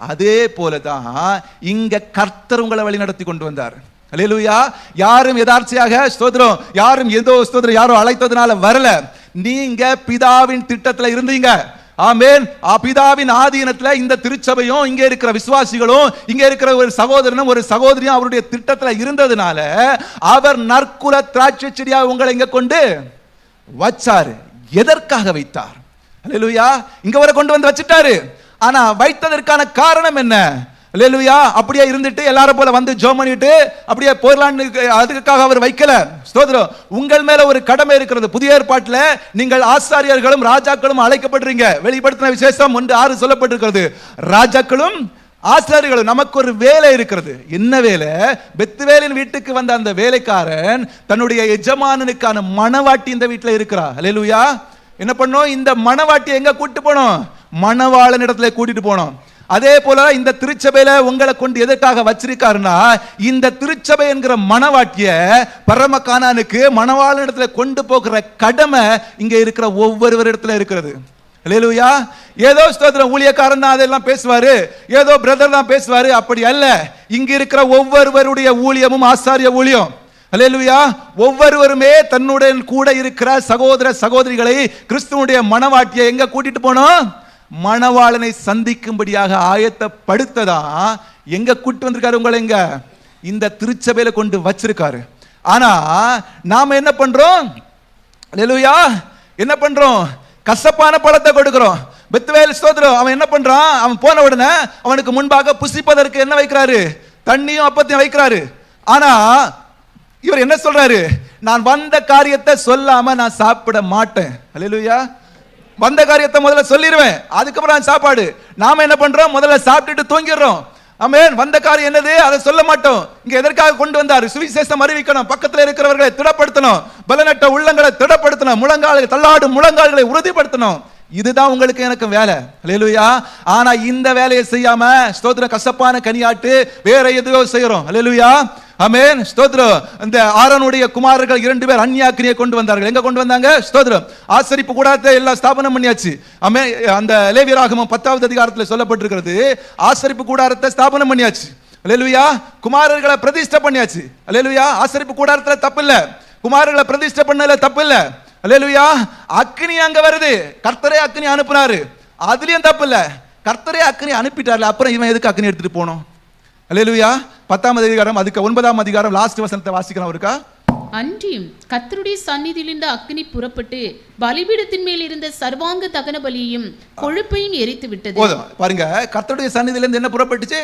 அதே போலதான் இங்க கர்த்தர் உங்களை வழி நடத்தி கொண்டு வந்தார். அல்லேலூயா. யாரும் எதார்ச்சையாக ஸ்தோத்திரம், யாரும் ஏதோ ஸ்தோத்திரம் யாரோ அழைத்ததுனால வரல. நீங்க பிதாவின் திட்டத்துல இருந்தீங்க. ஆமென். பிதாவின் ஆதீனத்துல இந்த திருச்சபையும் இங்க இருக்கிற விசுவாசிகளும் இங்க இருக்கிற ஒரு சகோதரனும் ஒரு சகோதரியும் அவருடைய திட்டத்துல இருந்ததுனால அவர் நற்குல திராட்சை செடியாக உங்களை இங்க கொண்டு வச்சாரு. எதற்காக வைத்தார்? அல்லேலூயா. இங்க வரை கொண்டு வந்து வச்சிட்டாரு. ஆனா வைத்ததற்கான காரணம் என்ன? அல்லேலூயா. அப்படியே இருந்துட்டு எல்லாரும் போல வந்து ஜெபம் பண்ணிட்டு அப்படியே போயிடலான்னு அதுக்காக அவர் வைக்கல. ஸ்தோத்திரம். உங்கள் மேல ஒரு கடமை இருக்கிறது. புதிய ஏற்பாட்டுல நீங்கள் ஆசாரியர்களும் ராஜாக்களும் அழைக்கப்படுறீங்க. வெளிப்படுத்தின விசேஷம் 1:6 சொல்லப்பட்டிருக்கிறது. ராஜாக்களும் ஆசாரியர்களும் நமக்கு ஒரு வேலை இருக்கிறது. என்ன வேலை? பெத்துவேலின் வீட்டுக்கு வந்த அந்த வேலைக்காரன் தன்னுடைய எஜமானனுக்கான மணவாட்டி இந்த வீட்டுல இருக்கிறா. அல்லேலூயா. என்ன பண்ணோம்? இந்த மணவாட்டியை எங்க கூட்டிட்டு போனோம்? மணவாளன் இடத்துல கூட்டிட்டு போனோம். அதே போல இந்த திருச்சபையில உங்களை கொண்டு எதற்காக வச்சிருக்காருன்னா, இந்த திருச்சபை என்கிற மணவாட்டிய பரம கானானுக்கு மணவாளன் இடத்துல கொண்டு போகிற கடமை இங்க இருக்கிற ஒவ்வொருவர் இடத்துல இருக்கிறது. அல்லேலூயா. ஏதோ ஸ்தோத்திரம் ஊழியக்காரன் தான் அதெல்லாம் பேசுவாரு, ஏதோ பிரதர் தான் பேசுவாரு, அப்படி அல்ல. இங்க இருக்கிற ஒவ்வொருவருடைய ஊழியமும் ஆசாரிய ஊழியம். அல்லேலூயா. ஒவ்வொருவருமே தன்னுடன் கூட இருக்கிற சகோதர சகோதரிகளை கிறிஸ்துவனுடைய மணவாட்டியை எங்க கூட்டிட்டு போனோம்? மணவாளனை சந்திக்கும்படியாக ஆயத்தப்படுத்ததா எங்க கூட்டு வந்திருக்காரு? உங்களை எங்க? இந்த திருச்சபையில கொண்டு வச்சிருக்காரு. ஆனா நாம என்ன பண்றோம்? அல்லேலூயா. என்ன பண்றோம்? கசப்பான பழத்தை கொடுக்கிறோம். பெத்துவேல் ஸ்தோத்திரம் அவன் என்ன பண்றான்? அவன் போன உடனே அவனுக்கு முன்பாக புசிப்பதற்கு என்ன வைக்கிறாரு? தண்ணியும் அப்பத்தையும் வைக்கிறாரு. ஆனா இவர் என்ன சொல்றாரு? நான் வந்த காரியத்தை சொல்லாம நான் சாப்பிட மாட்டேன். அல்லேலூயா. வந்த காரியத்தை முதல்ல சொல்லிடுவேன், அதுக்கப்புறம் சாப்பாடு. நாம என்ன பண்றோம்? முதல்ல சாப்பிட்டுட்டு தூங்கிடுறோம். ஆமென். வந்த காரியம் என்னது? அதை சொல்ல மாட்டோம். இங்க எதற்காக கொண்டு வந்தார்? சுவிசேஷம் அறிவிக்கணும், பக்கத்தில் இருக்கிறவர்களை திடப்படுத்தணும், பலனற்ற உள்ளங்களை திடப்படுத்தணும், முழங்கால்களை தள்ளாடும் முழங்கால்களை உறுதிப்படுத்தணும். இதுதான் உங்களுக்கு எனக்கு வேலை. அல்லேலூயா. ஆனா இந்த வேலையை செய்யாம ஸ்தோத்திரம் கசப்பான கனியாட்டு வேற எதையோ செய்யறோம். அல்லேலூயா. ஆமென். ஸ்தோத்திரம். அந்த ஆரோனுடைய குமாரர்கள் 2 பேர் அந்நியாக்கினியை கொண்டு வந்தார்கள். எங்க கொண்டு வந்தாங்க? ஸ்தோத்திரம். ஆசரிப்பு கூடாரத்தை எல்லாம் ஸ்தாபனம் பண்ணியாச்சு. ஆமென். அந்த லேவியராகமம் 10வது அதிகாரத்தில் சொல்லப்பட்டிருக்கிறது. ஆசரிப்பு கூடாரத்தை ஸ்தாபனம் பண்ணியாச்சு. அல்லேலூயா. குமாரர்களை பிரதிஷ்டை பண்ணியாச்சு. அல்லேலூயா. ஆசரிப்பு கூடாரத்துல தப்பு இல்ல, குமாரர்களை பிரதிஷ்டை பண்ணல தப்பு இல்ல. அல்லேலூயா. அக்கினி அங்க வருது, கர்த்தரே அக்கினி அனுப்புனாரு, அதுலயும் தப்பு இல்ல. கர்த்தரே அக்கினி அனுப்பிட்டார்ல, அப்புறம் இவன் எதுக்கு அக்கினி எடுத்துட்டு போனோம்? அல்லேலூயா. 10வது அதிகாரம் அதுக்கு 9வது அதிகாரம் லாஸ்ட் வசனத்தை வாசிக்கலாம் இருக்கா? அன்றியும் கர்த்தருடைய சந்நிதியிலிருந்து அக்கினி புறப்பட்டு பலிபீடத்தின் மேல் இருந்த சர்வாங்க தகன பலியையும் கொழுப்பையும் எரித்து விட்டது. போதும் பாருங்க, கர்த்தருடைய சந்நிதியிலிருந்து என்ன புறப்பட்டுச்சு?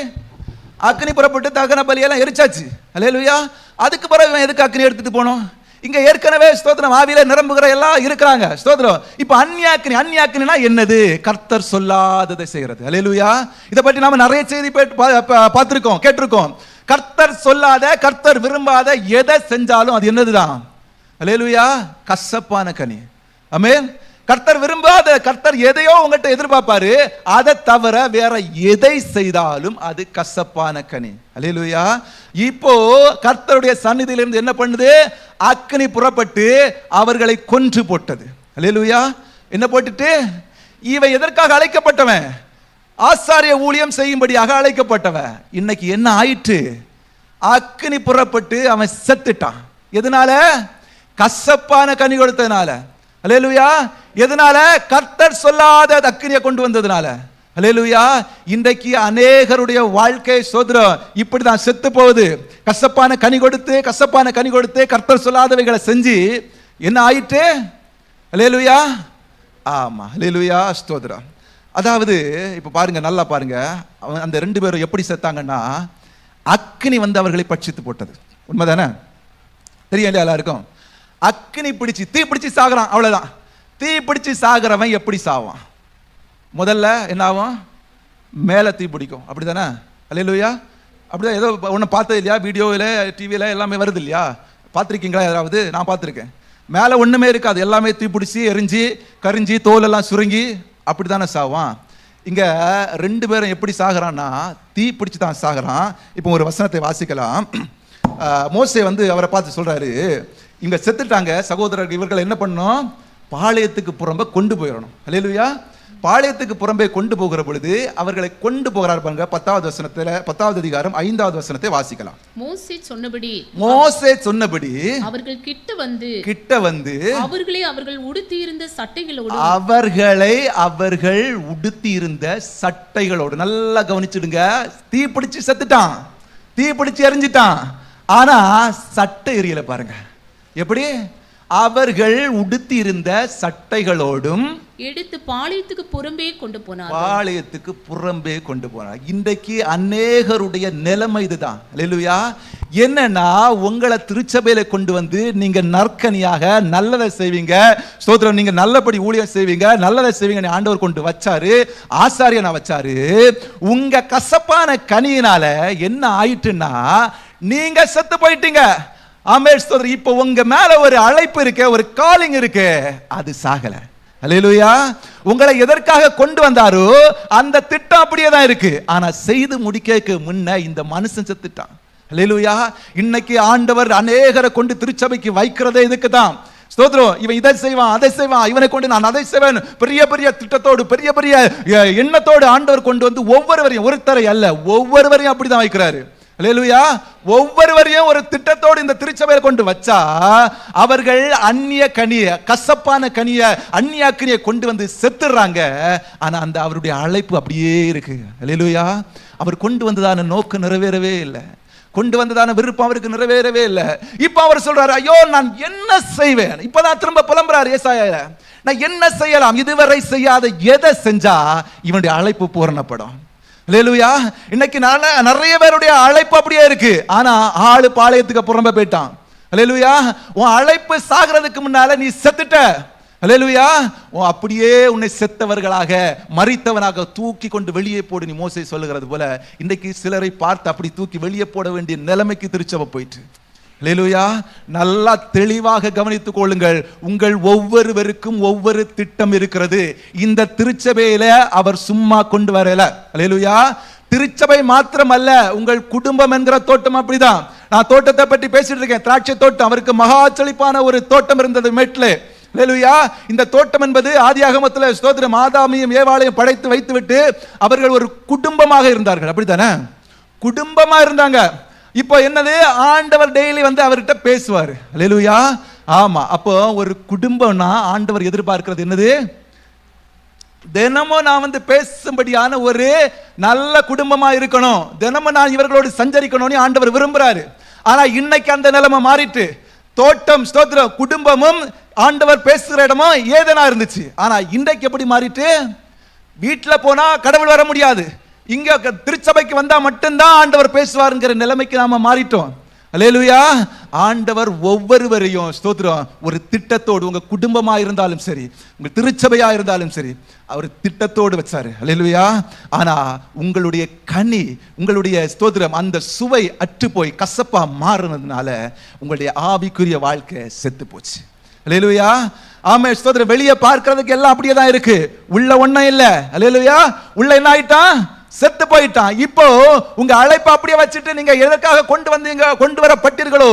அக்கினி புறப்பட்டு தகன பலியெல்லாம் எரிச்சாச்சு. அல்லேலூயா. அதுக்கு பிறகு இவன் எதுக்கு அக்கினி எடுத்துட்டு போனோம்? இங்க ஏற்கனவே ஸ்தோத்திரம் ஆவியில நிரம்புகிற எல்லாம் இருக்கிறாங்க. ஸ்தோத்திரம். இப்ப அந்நியாக்கினி, அந்நியாக்கினா என்னது? கர்த்தர் சொல்லாததை செய்யறது. அல்லேலூயா. இதை பற்றி நாம நிறைய செய்தி பார்த்திருக்கோம், கேட்டிருக்கோம். கர்த்தர் சொல்லாத, கர்த்தர் விரும்பாத எதை செஞ்சாலும் அது என்னதுதான்? அல்லேலூயா. கசப்பான கனி. ஆமென். கர்த்தர் விரும்பாத, கர்த்தர் எதையோ உங்கள்கிட்ட எதிர்பார்ப்பாரு, அதை தவிர வேற எதை செய்தாலும் அது கசப்பான கனி. அல்லேலூயா. இப்போ கர்த்தருடைய சந்நிதியிலிருந்து என்ன பண்ணுது? அக்கினி புறப்பட்டு அவர்களை கொன்று போட்டது. அல்லேலூயா. என்ன போட்டுட்டு? இவன் எதற்காக அழைக்கப்பட்டவன்? ஆசாரிய ஊழியம் செய்யும்படியாக அழைக்கப்பட்டவன். இன்னைக்கு என்ன ஆயிற்று? அக்கினி புறப்பட்டு அவன் செத்துட்டான். எதனால? கசப்பான கனி கொடுத்ததுனால. அல்லேலூயா. எதனால? கர்த்தர் சொல்லாத அக்கினியை கொண்டு வந்ததுனால. அல்லேலூயா. இன்றைக்கு அநேகருடைய வாழ்க்கை சோதரம் இப்படிதான் செத்து போகுது. கசப்பான கனி கொடுத்து, கசப்பான கனி கொடுத்து, கர்த்தர் சொல்லாதவைகளை செஞ்சு என்ன ஆயிட்டு? அல்லேலூயா. ஆமா. அல்லேலூயா. ஸ்தோத்திரம். அதாவது இப்ப பாருங்க, நல்லா பாருங்க, அந்த 2 பேரும் எப்படி செத்தாங்கன்னா, அக்கினி வந்து அவர்களை பட்சித்து போட்டது. உண்மைதானே? தெரியும் இல்லையா எல்லாருக்கும்? அக்கினி பிடிச்சி, தீ பிடிச்சி சாகுறான், அவ்வளவுதான். தீ பிடிச்சி சாகிறவன் எப்படி சாவான்? முதல்ல என்ன ஆகும்? மேலே தீ பிடிக்கும். அப்படிதானே? அல்லேலூயா. அப்படிதான். ஏதோ ஒன்று பார்த்தது இல்லையா? வீடியோவில், டிவியில் எல்லாமே வருது இல்லையா? பார்த்துருக்கீங்களா யாராவது? நான் பார்த்துருக்கேன். மேலே ஒன்றுமே இருக்காது, எல்லாமே தீ பிடிச்சி எரிஞ்சு கரிஞ்சி தோலெல்லாம் சுருங்கி அப்படி தானே சாவான். இங்கே 2 பேரும் எப்படி சாகிறான்னா, தீ பிடிச்சி தான் சாகிறான். இப்போ ஒரு வசனத்தை வாசிக்கலாம். மோசே வந்து அவரை பார்த்து சொல்கிறாரு, இவங்க செத்துட்டாங்க சகோதரர்கள், இவர்கள் என்ன பண்ணணும்? பாளையத்துக்கு புறம்ப கொண்டு போயிடணும். அல்லேலூயா. பாளையத்துக்கு புறம்பே கொண்டு போகிற பொழுது அவர்களை கொண்டு போகிறார் பாருங்க. 10வது வசனத்துல 10வது அதிகாரம் 5வது வசனத்தை வாசிக்கலாம். மோசே சொன்னபடி அவர்கள் கிட்ட வந்து அவர்களை அவர்கள் உடுத்தியிருந்த சட்டைகளோடு நல்லா கவனிச்சிடுங்க. தீ பிடிச்சு செத்துட்டான், தீ பிடிச்சு எரிஞ்சிட்டான். ஆனா சட்டை எரியல பாருங்க. எப்படி? அவர்கள் உடுத்தி இருந்த சட்டைகளோடும் எடுத்து பாளையத்துக்கு புறம்பே கொண்டு போனார். பாளையத்துக்கு புறம்பே கொண்டு போனார். இன்றைக்கு அநேகருடைய நிலைமை இதுதான். அல்லேலூயா. என்னன்னா, உங்களை திருச்சபையில கொண்டு வந்து நீங்க நற்கனியாக நல்லதை செய்வீங்க, ஸ்தோத்திரம், நீங்க நல்லபடி ஊழியம் செய்வீங்க, நல்லதை செய்வீங்க, ஆண்டவர் கொண்டு வச்சாரு, ஆசாரியனை வச்சாரு. உங்க கசப்பான கனியினால என்ன ஆயிட்டுன்னா, நீங்க செத்து போயிட்டீங்க. ஆமென். ஸ்தோத்திரம். இப்போ உங்க மேல ஒரு அழைப்பு இருக்கு, ஒரு காலிங் இருக்கு, அது சாகல. அல்லேலூயா. உங்களை எதற்காக கொண்டு வந்தாரோ அந்த திட்டம் அப்படியே தான் இருக்கு. ஆனா செய்து முடிக்க முன்ன இந்த மனுஷன் செத்துட்டான். அல்லேலூயா. இன்னைக்கு ஆண்டவர் அநேகரை கொண்டு திருச்சபைக்கு வைக்கிறதே இதுக்கு தான். ஸ்தோத்திரம். இவன் இதை செய்வான், அதை செய்வான், இவனை கொண்டு நான் அதை செய்வேன், பெரிய பெரிய திட்டத்தோடு, பெரிய பெரிய எண்ணத்தோடு ஆண்டவர் கொண்டு வந்து ஒவ்வொருவரையும், ஒருத்தரை அல்ல, ஒவ்வொருவரையும் அப்படிதான் வைக்கிறாரு. அல்லேலூயா. ஒவ்வொருவரையும் ஒரு திட்டத்தோடு இந்த திருச்சபையில கொண்டு வச்சா அவர்கள் அந்நிய கனிய, கசப்பான கனிய, அந்நிய கனியை கொண்டு வந்து செத்துறாங்க. ஆனா அந்த அவருடைய அழைப்பு அப்படியே இருக்கு. அல்லேலூயா. அவர் கொண்டு வந்ததான நோக்கம் நிறைவேறவே இல்லை, கொண்டு வந்ததான விருப்பம் அவருக்கு நிறைவேறவே இல்லை. இப்ப அவர் சொல்றாரு, ஐயோ நான் என்ன செய்வேன்? இப்பதான் திரும்ப புலம்புறாரு ஏசாயா, நான் என்ன செய்யலாம்? இதுவரை செய்யாத எதை செஞ்சா இவனுடைய அழைப்பு பூரணப்படும்? அல்லேலூயா. இன்னைக்கு நிறைய பேருடைய அழைப்பு அப்படியே இருக்கு, ஆனா ஆளு பாளையத்துக்கு புறம்ப போயிட்டான். அல்லேலூயா. உன் அழைப்பு சாகிறதுக்கு முன்னால நீ செத்துட்ட. அல்லேலூயா. அப்படியே உன்னை செத்தவர்களாக, மரித்தவனாக தூக்கி கொண்டு வெளியே போடு, நீ மோசே சொல்லுகிறது போல இன்றைக்கு சிலரை பார்த்து அப்படி தூக்கி வெளியே போட வேண்டிய நிலைமைக்கு திருச்சபை போயிட்டு. அல்லேலூயா. நல்லா தெளிவாக கவனித்துக் கொள்ளுங்கள். உங்கள் ஒவ்வொருவருக்கும் ஒவ்வொரு திட்டம் இருக்கிறது. இந்த திருச்சபையில அவர் சும்மா கொண்டு வரல. அல்லேலூயா. திருச்சபை மாத்திரம் அல்ல, உங்கள் குடும்பம் என்கிற தோட்டம் அப்படிதான். நான் தோட்டத்தை பற்றி பேசிட்டு இருக்கேன். திராட்சை தோட்டம். அவருக்கு மகா செழிப்பான ஒரு தோட்டம் இருந்தது மேட்ல. அல்லேலூயா. இந்த தோட்டம் என்பது ஆதியாகமத்தில் ஸ்தோத்திரம் ஆதாமையும் ஏவாளையும் படைத்து வைத்துவிட்டு அவர்கள் ஒரு குடும்பமாக இருந்தார்கள். அப்படித்தானே? குடும்பமா இருந்தாங்க. இப்போ என்னது, ஆண்டவர் டெய்லி வந்து அவர்கிட்ட பேசுவார். அல்லேலூயா. ஆமா. அப்போ ஒரு குடும்பம்னா ஆண்டவர் எதிர்பார்க்கிறது என்னது? தினமும் நான் வந்து பேசும்படியான ஒரு நல்ல குடும்பமா இருக்கணும், தினமும் நான் இவர்களோடு சஞ்சரிக்கணும்னு ஆண்டவர் விரும்புறாரு. ஆனா இன்னைக்கு அந்த நிலைமை மாறிட்டு, தோட்டம் ஸ்தோத்திரம் குடும்பமும் ஆண்டவர் பேசுகிற இடமும் ஏதனா இருந்துச்சு. ஆனா இன்றைக்கு எப்படி மாறிட்டு, வீட்டுல போனா கடவுள் வர முடியாது, இங்க திருச்சபைக்கு வந்தா மட்டும்தான் ஆண்டவர் பேசுவாருங்கிற நிலைமைக்கு நாம மாறிட்டோம். அல்லேலூயா. ஆண்டவர் ஒவ்வொருவரையும் ஸ்தோத்திரம் ஒரு திட்டத்தோடு, உங்க குடும்பமா இருந்தாலும் சரி, உங்க திருச்சபையா இருந்தாலும் சரி, அவர் திட்டத்தோடு வச்சாரு. அல்லேலூயா. ஆனா உங்களுடைய கனி, உங்களுடைய ஸ்தோத்திரம் அந்த சுவை அற்று போய் கசப்பா மாறுனதுனால உங்களுடைய ஆவிக்குரிய வாழ்க்கை செத்து போச்சு. அல்லேலூயா. ஆமே ஸ்தோத்திரம். வெளியே பார்க்கிறதுக்கு எல்லாம் அப்படியே தான் இருக்கு, உள்ள ஒண்ணும் இல்ல. அல்லேலூயா. உள்ள என்ன ஆயிட்டான்? செத்து போயிட்டான். இப்போ உங்க அழைப்பை அப்படியே வச்சுட்டு நீங்க எதற்காக கொண்டு வரப்பட்டீர்களோ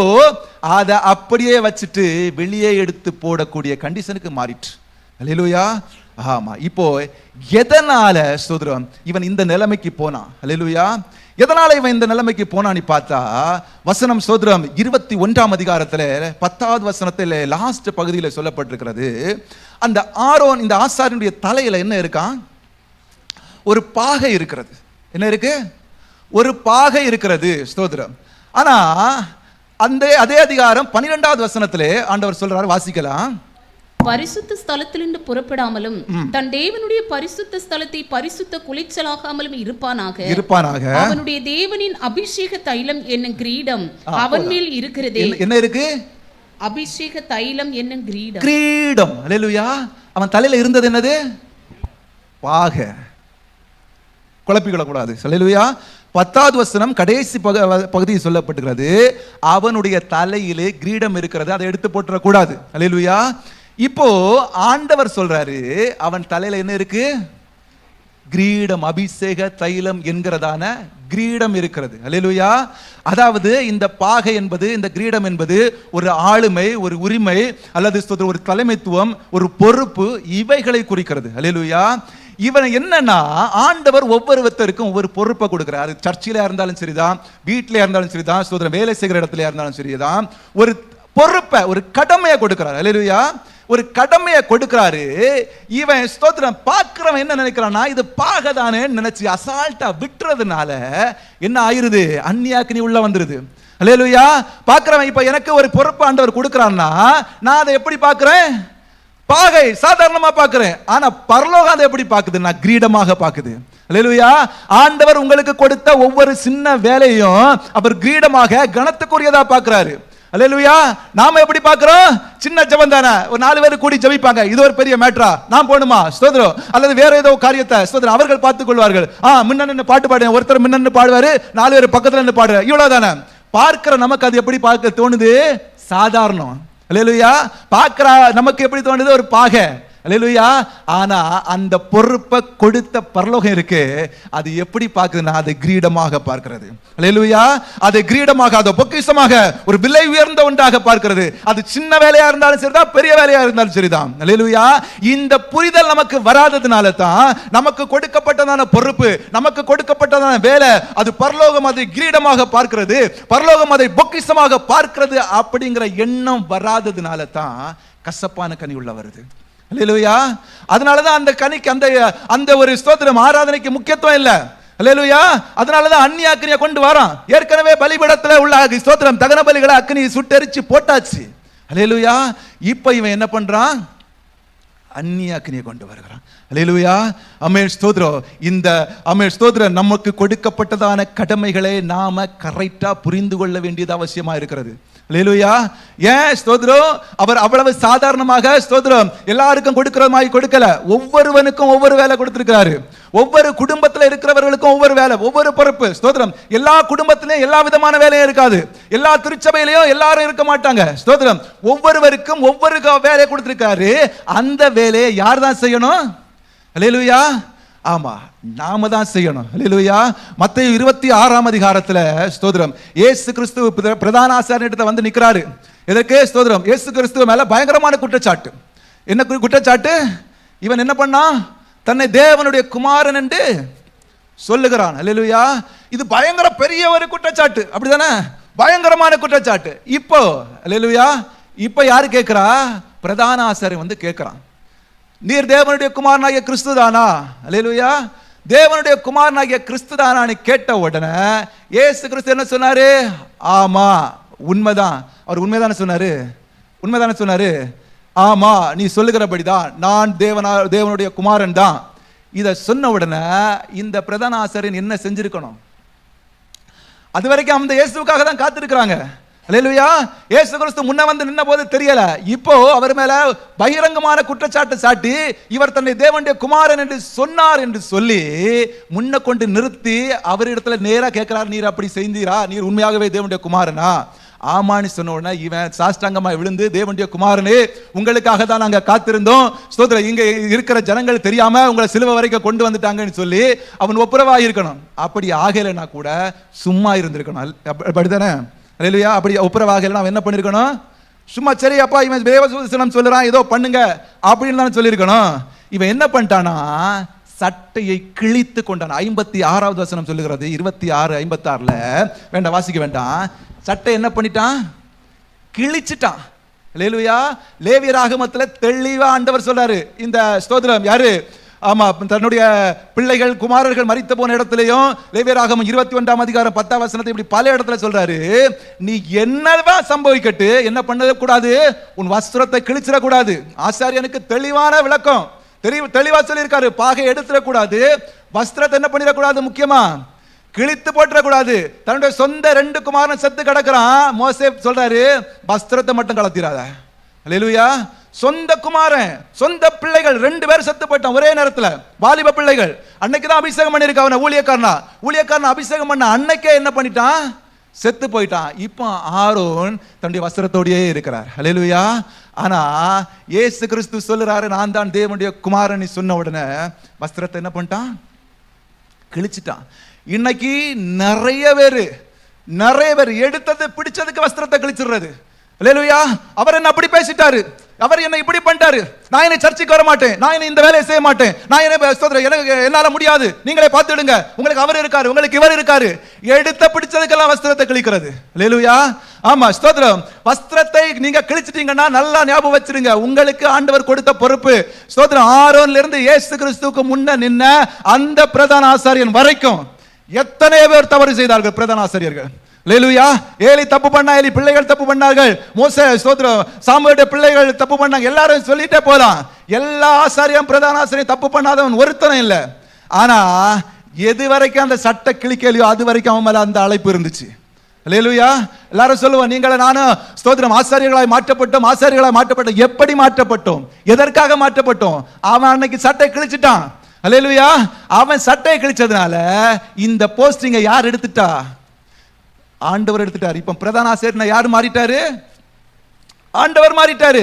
அதை அப்படியே வச்சுட்டு வெளியே எடுத்து போடக்கூடிய கண்டிஷனுக்கு மாறிட்டு. அல்லேலூயா. ஆமா. இப்போ எதனால ஸ்தோத்திரம் இவன் இந்த நிலைமைக்கு போனான்? அல்லேலூயா. எதனால இவன் இந்த நிலைமைக்கு போனான்னு பார்த்தா, வசனம் ஸ்தோத்திரம் 21ஆம் அதிகாரத்துல 10வது வசனத்துல லாஸ்ட் பகுதியில் சொல்லப்பட்டிருக்கிறது. அந்த ஆரோன், இந்த ஆசாரியனுடைய தலையில என்ன இருக்கான்? ஒரு பாகை இருக்கிறது. என்ன இருக்கு? ஒரு பாகை இருக்கிறது. ஸ்தோத்திரம். ஆனா அதே அதிகாரம் 12வது வசனத்திலே ஆண்டவர் சொல்றாரு, வாசிக்கலாம். பரிசுத்த ஸ்தலத்திலிருந்து புறப்படாமலும் தன் தேவனுடைய பரிசுத்த ஸ்தலத்தை பரிசுத்த குலைச்சலாகாமலும் இருப்பானாக. அவனுடைய தேவனின் அபிஷேக தைலம் என்னும் கிரீடம் அவன் மேல் இருக்கிறதே. என்ன இருக்கு? அபிஷேக தைலம் என்னும் கிரீடம். கிரீடம். அல்லேலூயா. அவன் தலையில இருந்தது என்னது? பாகை. குழப்பிக்கொள்ளக்கூடாது. அல்லேலூயா. 10வது வசனம் கடைசி பகுதியில் சொல்லப்பட்டிருக்கிறது, அவனுடைய தலையிலே கிரீடம் இருக்கிறது, அதை எடுத்து போட்டுறக்கூடாது. அல்லேலூயா. இப்போ ஆண்டவர் சொல்றாரு, அவன் தலையில என்ன இருக்கு? கிரீடம், அபிஷேக தைலம் என்கிறதான கிரீடம் இருக்கிறது. அல்லேலூயா. அதாவது இந்த பாகை என்பது, இந்த கிரீடம் என்பது ஒரு ஆளுமை, ஒரு உரிமை, அல்லது ஒரு தலைமைத்துவம், ஒரு பொறுப்பு, இவைகளை குறிக்கிறது. அல்லேலூயா. இவன் என்னன்னா, ஆண்டவர் ஒவ்வொருத்தருக்கும் ஒவ்வொரு பொறுப்பை கொடுக்கிறார். சர்ச்சில இருந்தாலும் சரிதான், வீட்டில இருந்தாலும் சரிதான், ஸ்தோத்திரம் வேலை செய்கிற இடத்துல இருந்தாலும் சரிதான், ஒரு பொறுப்பை, ஒரு கடமையை கொடுக்கிறார். அல்லேலூயா. ஒரு கடமையை கொடுக்கிறாரு. இவன் ஸ்தோத்திரம் பார்க்கிறவன் என்ன நினைக்கிறான்னா, இது பாகதானே நினைச்சு அசால்ட்டா விட்டுறதுனால என்ன ஆயிருது? அந்நியாக்கினி உள்ள வந்துருது. அல்லேலூயா. பார்க்கிறவன் இப்ப எனக்கு ஒரு பொறுப்பு ஆண்டவர் கொடுக்கிறான்னா, நான் அதை எப்படி பார்க்கிறேன்? பாகை சாதாரணமா பார்க்கிறேன். ஆனா பரலோகம் அதை எப்படி பார்க்குது? நான் கிரீடமாக பார்க்குது. அல்லேலூயா. ஆண்டவர் உங்களுக்கு கொடுத்த ஒவ்வொரு சின்ன வேலையும் அவர் கிரீடமாக கனத்துக்குரியதா பார்க்கிறாரு. அல்லேலூயா. நாம எப்படி பார்க்கிறோம்? சின்ன ஜெபம் தானே, ஒரு 4 பேர் கூடி ஜெபிப்பாங்க, இது ஒரு பெரிய மேட்டரா, நான் போணுமா ஸ்தோத்திரம், அல்லது வேற ஏதோ காரியத்தை ஸ்தோத்திரம் அவர்கள் பார்த்துக் கொள்வார்கள். முன்ன பாட்டு பாடு, ஒருத்தர் முன்ன பாடுவாரு, 4 பேர் பக்கத்துல இருந்து பாடுற, இவ்வளவுதானே. பார்க்கிற நமக்கு அது எப்படி பார்க்க தோணுது? சாதாரணம். அல்லேலூயா. பார்க்கிற நமக்கு எப்படி தோணுது? ஒரு பாகை. அல்லேலூயா. ஆனா அந்த பொறுப்பை கொடுத்த பரலோகம் இருக்கு, அது எப்படி பார்க்குதுன்னா, அது கிரீடமாக பார்க்கிறது. அல்லேலூயா. அது கிரீடமாக, அது பொக்கிஷமாக, ஒரு விலை உயர்ந்த ஒன்றாக பார்க்கிறது. அது சின்ன வேலையா இருந்தாலும் சரிதான், பெரிய வேலையா இருந்தாலும் சரிதான். அல்லேலூயா. இந்த புரிதல் நமக்கு வராததுனால தான் நமக்கு கொடுக்கப்பட்டதான பொறுப்பு, நமக்கு கொடுக்கப்பட்டதான வேலை, அது பரலோகம் அதை கிரீடமாக பார்க்கிறது, பரலோகம் அதை பொக்கிஷமாக பார்க்கிறது அப்படிங்கிற எண்ணம் வராததுனால தான் கசப்பான கனி உள்ள வருது. அல்லேலூயா. அதனாலதான் அந்த கனிக்கு, அந்த ஒரு ஸ்தோத்திரம் ஆராதனைக்கு முக்கியத்துவம் இல்ல. அல்லேலூயா. அதனாலதான் அந்நிய அக்னியை கொண்டு வரான். ஏற்கனவே பலிபீடத்துல உள்ள ஸ்தோத்திரம் தகன பலிகளை அக்னி சுட்டெரிச்சு போட்டாச்சு. அல்லேலூயா. இப்ப இவன் என்ன பண்றான்? அந்நிய அக்னியை கொண்டு வருகிறான். அல்லேலூயா. ஆமென் ஸ்தோத்திரம். இந்த ஆமென் ஸ்தோத்திரம் நமக்கு கொடுக்கப்பட்டதான கடமைகளை நாம கரெக்டா புரிந்து கொள்ள வேண்டியது அவசியமா இருக்கிறது. அல்லேலூயா. ஏன் ஸ்தோத்திரம்? அவர் அவ்வளவு சாதாரணமாக ஸ்தோத்திரம் எல்லாருக்கும் கொடுக்கிற மாதிரி கொடுக்கல. ஒவ்வொருவனுக்கும் ஒவ்வொரு வேலை கொடுத்திருக்கிறாரு. ஒவ்வொரு குடும்பத்தில் இருக்கிறவர்களுக்கும் ஒவ்வொரு வேலை, ஒவ்வொரு பொறுப்பு. ஸ்தோத்திரம். எல்லா குடும்பத்திலையும் எல்லா விதமான வேலையும் இருக்காது. எல்லா திருச்சபையிலையும் எல்லாரும் இருக்க மாட்டாங்க. ஸ்தோத்திரம். ஒவ்வொருவருக்கும் ஒவ்வொரு வேலையை கொடுத்திருக்காரு. அந்த வேலையை யார் தான் செய்யணும்? அல்லேலூயா. ஆமா, நாம தான் செய்யணும். அல்லேலூயா. மத்தேயு 26ஆம் அதிகாரத்துல ஸ்தோத்திரம் இயேசு கிறிஸ்து பிரதான ஆசாரியனிடத்துல வந்து நிக்கிறாரு. எதற்கு? ஸ்தோத்திரம் இயேசு கிறிஸ்து மேல பயங்கரமான குற்றச்சாட்டு. என்ன குற்றச்சாட்டு? இவன் என்ன பண்ணா? தன்னை தேவனுடைய குமாரன் என்று சொல்லுகிறான். அல்லேலூயா. இது பயங்கர பெரிய ஒரு குற்றச்சாட்டு, அப்படிதானே? பயங்கரமான குற்றச்சாட்டு. இப்போ அல்லேலூயா, இப்போ யாரு கேட்கிறா? பிரதான ஆசாரியன் வந்து கேட்கிறான், நீர் தேவனுடைய குமாரனாகிய கிறிஸ்து தானா? அல்லேலூயா. தேவனுடைய குமாரனாகிய கிறிஸ்து தானான்னு கேட்ட உடனே இயேசு கிறிஸ்து என்ன சொன்னாரு? ஆமா, உண்மைதான். அவர் உண்மைதானே சொன்னாரு? உண்மைதானே சொன்னாரு? ஆமா, நீ சொல்லுகிறபடிதான், நான் தேவனுடைய குமாரன் தான். இதை சொன்ன உடனே இந்த பிரதான ஆசாரியன் என்ன செஞ்சிருக்கணும்? அது வரைக்கும் அந்த இயேசுவுக்காக தான் காத்திருக்கிறாங்க. அல்லேலூயா. இயேசு கிறிஸ்து முன்ன வந்து நின்ன போது தெரியல. இப்போ அவர் மேல பகிரங்கமான குற்றச்சாட்டு சாட்டி இவர் தன்னை தேவனுடைய குமாரன் என்று சொன்னார் என்று சொல்லி முன்ன கொண்டு நிறுத்தி அவரிடத்துல நேரா கேட்கிறார், நீர் அப்படி செய்தீரா? நீர் உண்மையாகவே தேவனுடைய குமாரனா? ஆமான்னு சொன்ன உடனே இவன் சாஷ்டாங்கமா விழுந்து, தேவனுடைய குமாரனே, உங்களுக்காக தான் நாங்க காத்திருந்தோம். ஸ்தோத்திரம், இங்க இருக்கிற ஜனங்கள் தெரியாம உங்களை சிலுவை வரைக்கும் கொண்டு வந்துட்டாங்கன்னு சொல்லி அவன் ஒப்புரவா இருக்கணும். அப்படி ஆகலைன்னா கூட சும்மா இருந்திருக்கணும். அப்படித்தானே? அல்லேலூயா. அப்படி ஒப்புரவாக நாம் என்ன பண்ணிருக்கணும்? சும்மா சரி அப்பா இவன் தேவவசனம் சொல்லுறான், ஏதோ பண்ணுங்க அப்படின்னு தான் சொல்லியிருக்கணும். இவன் என்ன பண்ணிட்டானா? சட்டையை கிழித்து கொண்டான். 56வது வசனம் சொல்லுகிறது, 26:56 வேண்டாம், வாசிக்க வேண்டாம். சட்டை என்ன பண்ணிட்டான்? கிழிச்சிட்டான். அல்லேலூயா. லேவியராகமத்துல தெளிவா ஆண்டவர் சொல்றாரு. இந்த ஸ்தோத்திரம் யாரு? ஆமா, தன்னுடைய பிள்ளைகள் குமாரர்கள் மரித்த போன இடத்துலயும் லேவியராகமம் 21ஆம் அதிகாரம் 10ஆம் வசனத்தை இப்படி பல இடத்துல சொல்றாரு. நீ என்னவா சம்பவிக்கட்டு, என்ன பண்ண கூடாது? உன் வஸ்திரத்தை கிழிச்சிட கூடாது. ஆசாரியனுக்கு தெளிவான விளக்கம் தெளிவா சொல்லியிருக்காரு. பாகை எடுத்துடக்கூடாது, வஸ்திரத்தை என்ன பண்ணிடக்கூடாது, முக்கியமா கிழித்து போட்டுறக்கூடாது. தன்னுடைய சொந்த 2 குமாரன் செத்து கிடக்கிறான். மோசே சொல்றாரு, வஸ்திரத்தை மட்டும் கலத்திராத. அல்லேலூயா. சொந்த குமாரன், சொந்த பிள்ளைகள் 2 பேர் செத்து போயிட்டான் ஒரே நேரத்தில், வாலிப பிள்ளைகள். அன்னைக்கு தான் அபிஷேகம் பண்ணிருக்க அவனை ஊழியக்காரனா அபிஷேகம் பண்ண அன்னைக்கே என்ன பண்ணிட்டான்? செத்து போயிட்டான். இப்போ ஆரோன் தன்னுடைய வஸ்திரத்தோடயே இருக்கிறார். அல்லேலூயா. ஆனா இயேசு கிறிஸ்து சொல்லுறாரு, நான் தான் தேவனுடைய குமாரன் சொன்ன உடனே வஸ்திரத்தை என்ன பண்ணிட்டான்? கிழிச்சிட்டான். இன்னைக்கு நிறைய பேர் எடுத்தது பிடிச்சதுக்கு வஸ்திரத்தை கிழிச்சிடுறது. அல்லேலூயா. அவர் என்ன அப்படி பேசிட்டாரு, அவர் என்ன இப்படி பண்ணிட்டாரு, நான் என்ன சர்ச்சுக்கு வர மாட்டேன், நான் என்ன இந்த வேலையை செய்ய மாட்டேன், நான் என்ன என்னால முடியாது, நீங்களே பார்த்துடுங்க, உங்களுக்கு அவர் இருக்காரு, உங்களுக்கு இவர் இருக்காரு. எடுத்த பிடிச்சதுக்கெல்லாம் வஸ்திரத்தை கிழிக்கிறது. அல்லேலூயா. ஆமா, ஸ்தோத்திரம். வஸ்திரத்தை நீங்க கிழிச்சிட்டீங்கன்னா நல்லா ஞாபகம் வச்சிருங்க, உங்களுக்கு ஆண்டவர் கொடுத்த பொறுப்பு. ஸ்தோத்திரம். ஆரோன்ல இருந்து இயேசு கிறிஸ்துவுக்கு முன்ன நின்ன அந்த பிரதான ஆசாரியன் வரைக்கும் எத்தனை பேர் தவறு செய்தார்கள் பிரதான ஆசாரியர்கள். அல்லேலூயா. ஏலி தப்பு பண்ணா, ஏலி பிள்ளைகள் தப்பு பண்ணார்கள், மோசே ஸ்தோத்திரம் சாமுவேலுடைய பிள்ளைகள் தப்பு பண்ணாங்க. எல்லாரும் சொல்லிட்டே போலாம். எல்லா ஆசாரியம் பிரதான ஆசாரியம் தப்பு பண்ணாதவன் ஒருத்தனும் இல்லை. ஆனா எது வரைக்கும் அந்த சட்டை கிழிக்கலையோ அது வரைக்கும் அவன் மேல அந்த அழைப்பு இருந்துச்சு. அல்லேலூயா. எல்லாரும் சொல்லுவோம், நீங்கள நானும் ஸ்தோத்திரம் ஆசாரியர்களாய் மாற்றப்பட்டோம். எப்படி மாற்றப்பட்டோம்? எதற்காக மாற்றப்பட்டோம்? அவன் அன்னைக்கு சட்டை கிழிச்சிட்டான். அல்லேலூயா. அவன் சட்டையை கிழிச்சதுனால இந்த போஸ்டிங்கை யார் எடுத்துட்டா? ஆண்டவர் எடுத்துட்டார். இப்ப பிரதான ஆசாரியனா யார் மாறிட்டாரு? ஆண்டவர் மாறிட்டாரு.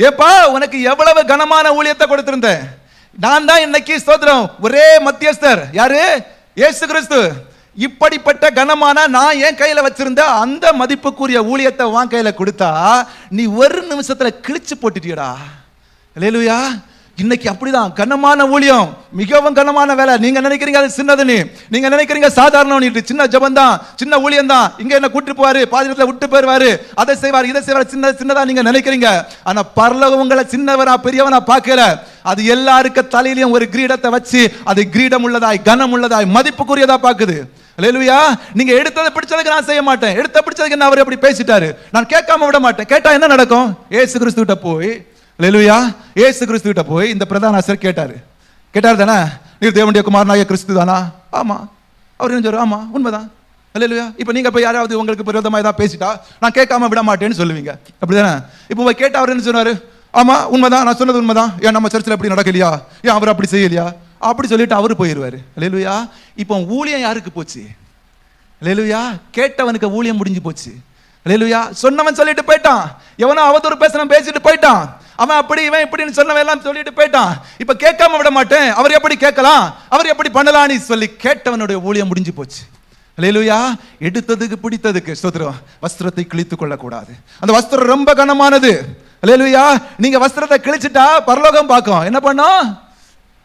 ஏப்பா, உனக்கு எவ்வளவு கனமான ஊழியத்தை கொடுத்திருந்தேன், நான் தான் இன்னைக்கு ஸ்தோத்திரம் ஒரே மத்தியஸ்தர். யாரு? இயேசு கிறிஸ்து. இப்படிப்பட்ட கனமான நான் என் கையில வச்சிருந்த அந்த மதிப்புக்குரிய ஊழியத்தை உன் கையில கொடுத்தா நீ ஒரு நிமிஷத்துல கிழிச்சு போட்டுட்டியடா. அல்லேலூயா. இன்னைக்கு அப்படிதான் கனமான ஊழியம், மிகவும் கனமான வேலை. நீங்க நினைக்கிறீங்க அது சின்னதுன்னு, நீங்க நினைக்கிறீங்க சாதாரண சின்ன ஜபம் தான், சின்ன ஊழியம் தான், இங்க என்ன கூட்டு போவாரு, பாதிரத்துல விட்டு போயிருவாரு, அதை செய்வார் இதை செய்வார், சின்னதா நீங்க நினைக்கிறீங்க. ஆனா பரலோகம் உங்களை சின்னவனா பெரியவனா பார்க்கல. அது எல்லாருக்கு தலையிலையும் ஒரு கிரீடத்தை வச்சு அது கிரீடம் உள்ளதாய் கனம் உள்ளதாய் மதிப்புக்குரியதா பாக்குது. அல்லேலூயா. நீங்க எடுத்ததை பிடிச்சதுக்கு நான் செய்ய மாட்டேன், எடுத்த பிடிச்சதுக்கு என்ன அவர் அப்படி பேசிட்டாரு, நான் கேட்காம விட மாட்டேன். கேட்டா என்ன நடக்கும்? இயேசு கிறிஸ்து கிட்ட போய், அல்லேலூயா, இயேசு கிறிஸ்து கிட்ட போய் இந்த பிரதான ஆசாரியர் கேட்டாரு தானே, நீர் தேவனுடைய குமாரனாகிய கிறிஸ்து தானா? ஆமா. அவர் என்ன சொல்றாரு? ஆமா, உண்மைதான். அல்லேலூயா. இப்போ நீங்க போய் யாராவது உங்களுக்கு விரோதமா ஏதாவது பேசிட்டா நான் கேட்காம விட மாட்டேன்னு சொல்லுவீங்க, அப்படிதானே? இப்போ போய் கேட்டா அவர் என்ன சொன்னாரு? ஆமா உண்மைதான், நான் சொன்னது உண்மைதான், ஏன் நம்ம சர்ச்சில் அப்படி நடக்கலையா, ஏன் அவர் அப்படி செய்யலையா, அப்படி சொல்லிட்டு அவரு போயிடுவாரு. அல்லேலூயா. இப்போ ஊழியம் யாருக்கு போச்சு? அல்லேலூயா. கேட்டவனுக்கு ஊழியம் முடிஞ்சு போச்சு. அல்லேலூயா. சொன்னவன் சொல்லிட்டு போயிட்டான், எவனோ அவதூறு பேசுறவன் பேசிட்டு போயிட்டான், அவன் அப்படி இவன் இப்படின்னு சொன்னவன் எல்லாம் சொல்லிட்டு போயிட்டான். இப்ப கேட்காம விட மாட்டேன், அவர் எப்படி கேட்கலாம், அவர் எப்படி பண்ணலான்னு சொல்லி கேட்டவனுடைய ஊழியம் முடிஞ்சு போச்சு. அல்லேலூயா. எடுத்ததுக்கு பிடித்ததுக்கு ஸ்தோத்திரம். வஸ்திரத்தை கிழித்துக் கொள்ளக்கூடாது. அந்த வஸ்திரம் ரொம்ப கனமானது. அல்லேலூயா. நீங்க வஸ்திரத்தை கிழிச்சிட்டா பரலோகம் பார்க்கும் என்ன பண்ணும்?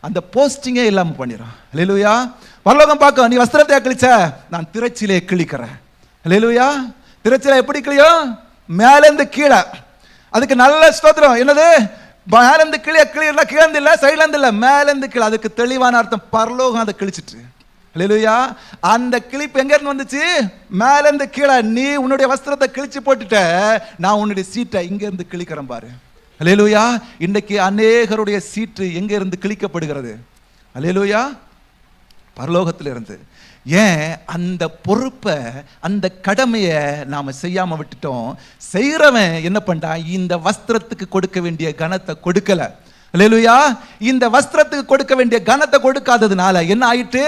அந்த போஸ்டிங்கே இல்லாம பண்ணிடும். அல்லேலூயா. பரலோகம் பார்க்கும், நீ வஸ்திரத்தை கிழிச்ச, நான் திரைச்சிலே கிழிக்கிறேன். அல்லேலூயா. திரைச்சில எப்படி கிழியும்? மேலேந்து கீழே. அதுக்கு நல்ல ஸ்தோத்திரம் என்னது? மேலேந்து கீழே கிளியர்ல, கீழந்து இல்ல, சைட்ல இருந்து இல்ல, மேலேந்து கீழே. அதுக்கு தெளிவான அர்த்தம், பரலோகம் அதை கிழிச்சிட்டு. அல்லேலூயா. அந்த கிழிப்பு எங்க இருந்து வந்துச்சு? மேலேந்து கீழே. நீ உன்னுடைய வஸ்திரத்தை கிழிச்சு போட்டுட்ட, நான் உன்னுடைய சீட்டை இங்க இருந்து கிழிக்கிறேன் பாரு. அல்லேலூயா. இன்றைக்கு அநேகருடைய சீட்டு எங்க இருந்து கிழிக்கப்படுகிறது? அல்லேலூயா. பரலோகத்திலிருந்து. ஏன்? அந்த பொறுப்பை, அந்த கடமையை நாம செய்யாம விட்டுட்டோம். செய்யறவன் என்ன பண்றான்? இந்த வஸ்திரத்துக்கு கொடுக்க வேண்டிய கனத்தை கொடுக்கல. அல்லேலூயா. இந்த வஸ்திரத்துக்கு கொடுக்க வேண்டிய கனத்தை கொடுக்காததுனால என்ன ஆயிட்டு?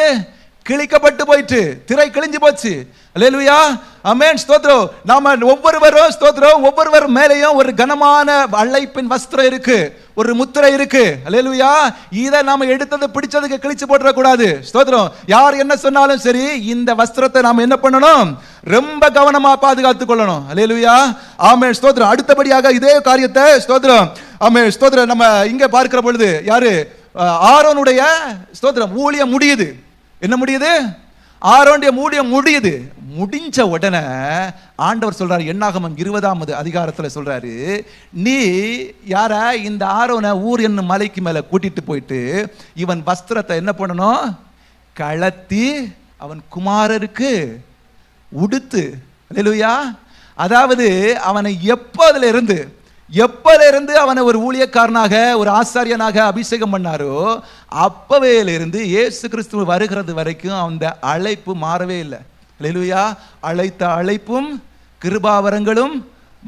கிழிக்கப்பட்டு போயிட்டு, திரை கிழிஞ்சு போச்சு. அல்லேலூயா. ஆமென். ஸ்தோத்திரம். நாம ஒவ்வொருவரும் ஸ்தோத்திரம், ஒவ்வொருவர் மேலேயும் ஒரு கனமான அழைப்பின் வஸ்திரம் இருக்கு, ஒரு முத்திரை இருக்கு. அல்லேலூயா. இதை நாம எடுத்தது பிடிச்சதுக்கு கிழிச்சு போட்டுற கூடாது. ஸ்தோத்திரம். யார் என்ன சொன்னாலும் சரி, இந்த வஸ்திரத்தை நாம என்ன பண்ணணும்? ரொம்ப கவனமா பாதுகாத்துக் கொள்ளணும். அல்லேலூயா. ஆமென். ஸ்தோத்திரம். அடுத்தபடியாக இதே காரியத்தை ஸ்தோத்திரம், ஆமென் ஸ்தோத்திரம், நம்ம இங்க பார்க்கிற பொழுது யாரு? ஆரோனுடைய ஸ்தோத்திரம் ஊழியம் முடியுது. என்ன முடியுது? ஆரோனுடைய ஊழியம் முடியுது. முடிஞ்ச உடனே ஆண்டவர் சொல்றாரு, என்னாகமம் 20ஆம் அதிகாரத்துல சொல்றாரு, நீ யார? இந்த ஆரோனை ஊர் என்னும் மலைக்கு மேல கூட்டிட்டு போயிட்டு இவன் வஸ்திரத்தை என்ன பண்ணணும்? கழத்தி அவன் குமாரருக்கு உடுத்து. அல்லேலூயா. அதாவது அவனை எப்போதுல இருந்து அவனை ஒரு ஊழியக்காரனாக, ஒரு ஆசாரியனாக அபிஷேகம் பண்ணாரோ அப்பவேலிருந்து இயேசு கிறிஸ்து வருகிறது வரைக்கும் அந்த அழைப்பு மாறவே இல்லை. அல்லேலூயா. அழைத்த அழைப்பும் கிருபாவரங்களும்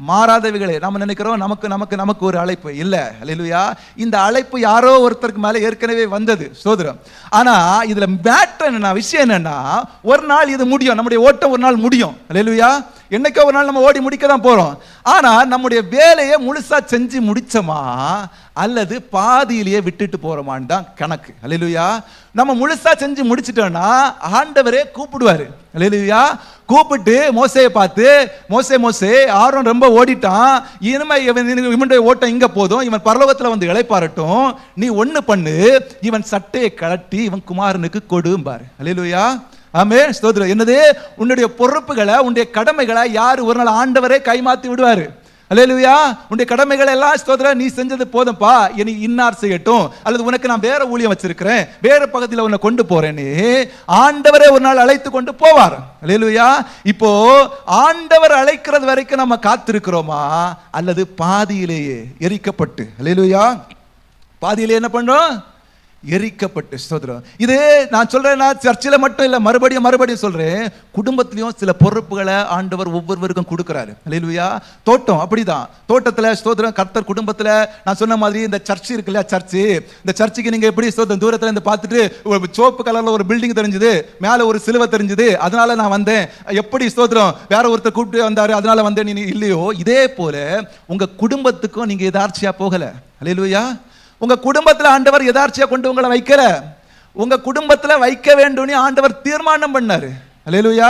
மாறாதவைகளே. நம்ம நினைக்கிறோம் நமக்கு ஒரு அழைப்பு இல்ல. அல்லேலூயா. இந்த அழைப்பு யாரோ ஒருத்தருக்கு மேல ஏற்கனவே வந்தது. ஸ்தோத்திரம். ஆனா இதுல மேட்டர் என்ன, விஷயம் என்னன்னா, ஒரு நாள் இது முடியும், நம்முடைய ஓட்டம் ஒரு நாள் முடியும். அல்லேலூயா. என்னைக்கோ ஒரு நாள் நம்ம ஓடி முடிக்க தான் போறோம். ஆனா நம்முடைய வேலையை முழுசா செஞ்சு முடிச்சோமா அல்லது பாதியிலேயே விட்டுட்டு போறோமான்னு தான் கணக்கு. அல்லேலூயா. நம்ம முழுசா செஞ்சு முடிச்சிட்டோம்னா ஆண்டவரே கூப்பிடுவாரு. அல்லேலூயா. கூப்பிட்டு மோசேயை பார்த்து, மோசே ஆரோன் ரொம்ப ஓடிட்டான், இனிமே இவனுடைய ஓட்டம் இங்க போதும், இவன் பரலோகத்துல வந்து இளைப்பாறட்டும், நீ ஒண்ணு பண்ணு, இவன் சட்டையை கழட்டி இவன் குமாரனுக்கு கொடும்பாரு. அல்லேலூயா. ஆமென். ஸ்தோத்திரம். என்னது? உன்னுடைய பொறுப்புகளை, உன்னுடைய கடமைகளை யாரு ஒரு நாள் ஆண்டவரே கைமாத்தி விடுவாரு. அல்லேலூயா. உன்னுடைய கடமைகளை எல்லாம் ஸ்தோத்திரம், நீ செஞ்சது போதும்பா, இனி இன்னார் செய்யட்டும், அல்லது உனக்கு நான் வேற ஊழியம் வச்சிருக்கிறேன், வேற பக்கத்தில் உன்னை கொண்டு போறேன்னு ஆண்டவரே ஒரு நாள் அழைத்து கொண்டு போவார். அல்லேலூயா. இப்போ ஆண்டவர் அழைக்கிறது வரைக்கும் நம்ம காத்திருக்கிறோமா அல்லது பாதியிலேயே எரிக்கப்பட்டு, அல்லேலூயா, பாதியிலே என்ன பண்றோம்? எரிக்கப்பட்டு. ஸ்தோத்திரம். இது நான் சொல்றேன், சர்ச்சில் மட்டும் இல்ல, மறுபடியும் சொல்றேன், குடும்பத்திலையும் சில பொறுப்புகளை ஆண்டவர் ஒவ்வொருவருக்கும் கொடுக்கிறாரு. அல்லேலூயா. தோட்டம் அப்படிதான். தோட்டத்துல ஸ்தோத்திரம், கர்த்தர் குடும்பத்துல நான் சொன்ன மாதிரி இந்த சர்ச் இருக்கு இல்லையா, சர்ச்சு, இந்த சர்ச்சுக்கு நீங்க எப்படி ஸ்தோத்திரம் தூரத்துல இருந்து பார்த்துட்டு ஒரு சோப்பு கலர்ல ஒரு பில்டிங் தெரிஞ்சது, மேல ஒரு சிலுவை தெரிஞ்சது, அதனால நான் வந்தேன், எப்படி ஸ்தோத்திரம் வேற ஒருத்தர் கூப்பிட்டு வந்தாரு அதனால வந்தேன் நீ இல்லையோ, இதே போல உங்க குடும்பத்துக்கும் நீங்க எதார்ச்சியா போகல. அல்லேலூயா. உங்க குடும்பத்துல ஆண்டவர் எதார்ச்சியா கொண்டு உங்களை வைக்கல, உங்க குடும்பத்துல வைக்க வேண்டும் ஆண்டவர் தீர்மானம் பண்ணாரு. அல்லேலூயா.